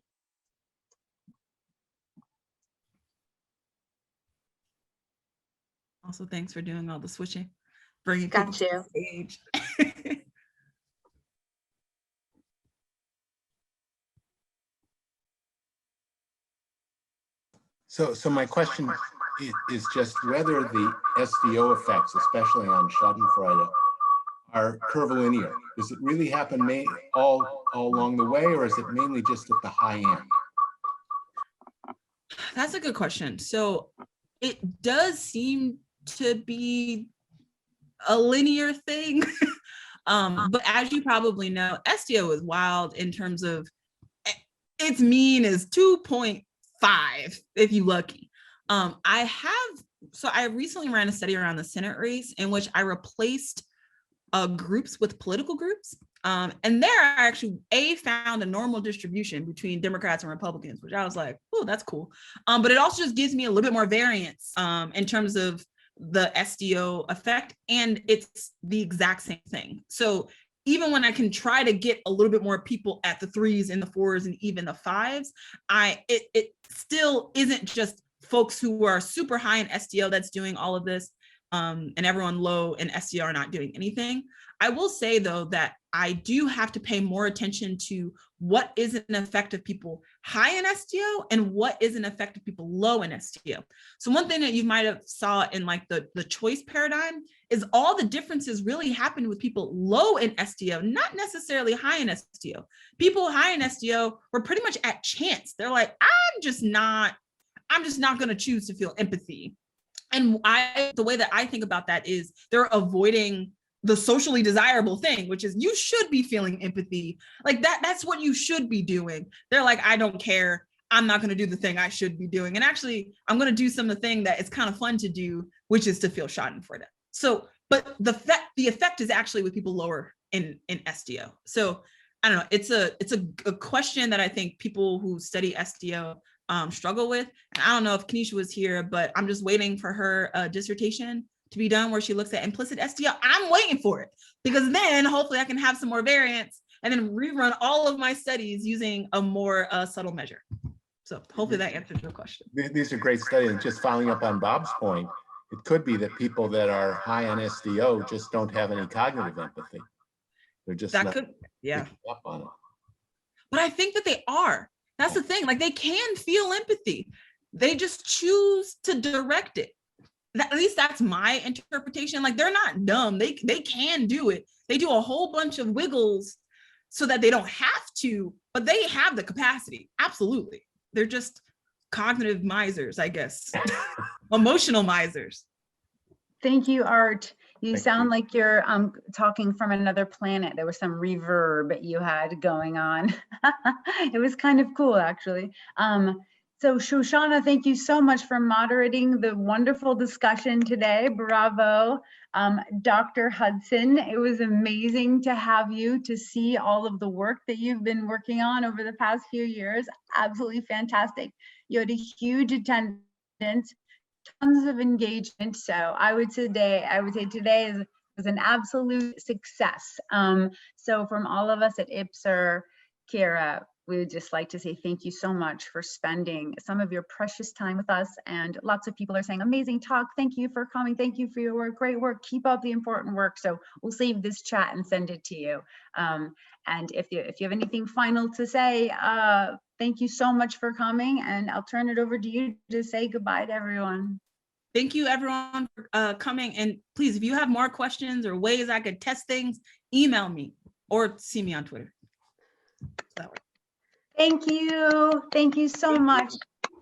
Also, thanks for doing all the switching, bringing Got people to you. the stage. So my question is just whether the SDO effects, especially on schadenfreude, are curvilinear. Does it really happen all along the way, or is it mainly just at the high end? That's a good question. So it does seem to be a linear thing. But as you probably know, SDO is wild in terms of its mean is 2.5 if you lucky. I recently ran a study around the Senate race in which I replaced groups with political groups. And there I actually found a normal distribution between Democrats and Republicans, which I was like, oh, that's cool. But it also just gives me a little bit more variance in terms of the SDO effect, and it's the exact same thing. So even when I can try to get a little bit more people at the 3s and the 4s and even the 5s, it still isn't just folks who are super high in SDO that's doing all of this, and everyone low in SDO are not doing anything. I will say though that I do have to pay more attention to what is an effect of people high in SDO and what is an effect of people low in SDO. So one thing that you might have saw in like the choice paradigm is all the differences really happen with people low in SDO, not necessarily high in SDO. People high in SDO were pretty much at chance. They're like, I'm just not going to choose to feel empathy. And the way that I think about that is they're avoiding the socially desirable thing, which is you should be feeling empathy. Like that's what you should be doing. They're like, I don't care. I'm not going to do the thing I should be doing. And actually, I'm going to do some of the thing that is kind of fun to do, which is to feel schadenfreude. So, but the effect is actually with people lower in SDO. So I don't know. It's a question that I think people who study SDO struggle with. And I don't know if Kenesha was here, but I'm just waiting for her dissertation to be done where she looks at implicit SDO. I'm waiting for it because then hopefully I can have some more variance and then rerun all of my studies using a more subtle measure. So hopefully that answers your question. These are great studies. And just following up on Bob's point, it could be that people that are high on SDO just don't have any cognitive empathy. They're just not picking up on it. But I think that they are. That's the thing. Like they can feel empathy. They just choose to direct it. At least that's my interpretation. Like they're not dumb. They can do it. They do a whole bunch of wiggles so that they don't have to, but they have the capacity. Absolutely. They're just cognitive misers, I guess. Emotional misers. Thank you, Art. You Thank sound you. like you're talking from another planet. There was some reverb you had going on. It was kind of cool, actually. So Shoshana, thank you so much for moderating the wonderful discussion today. Bravo. Dr. Hudson, it was amazing to have you, to see all of the work that you've been working on over the past few years. Absolutely fantastic. You had a huge attendance, tons of engagement. So I would say today is an absolute success. So from all of us at IPSR, Kira, we would just like to say thank you so much for spending some of your precious time with us. And lots of people are saying, amazing talk. Thank you for coming. Thank you for your work. Great work. Keep up the important work. So we'll save this chat and send it to you. And if you have anything final to say, thank you so much for coming. And I'll turn it over to you to say goodbye to everyone. Thank you everyone for coming. And please, if you have more questions or ways I could test things, email me or see me on Twitter. So. Thank you. Thank you so much.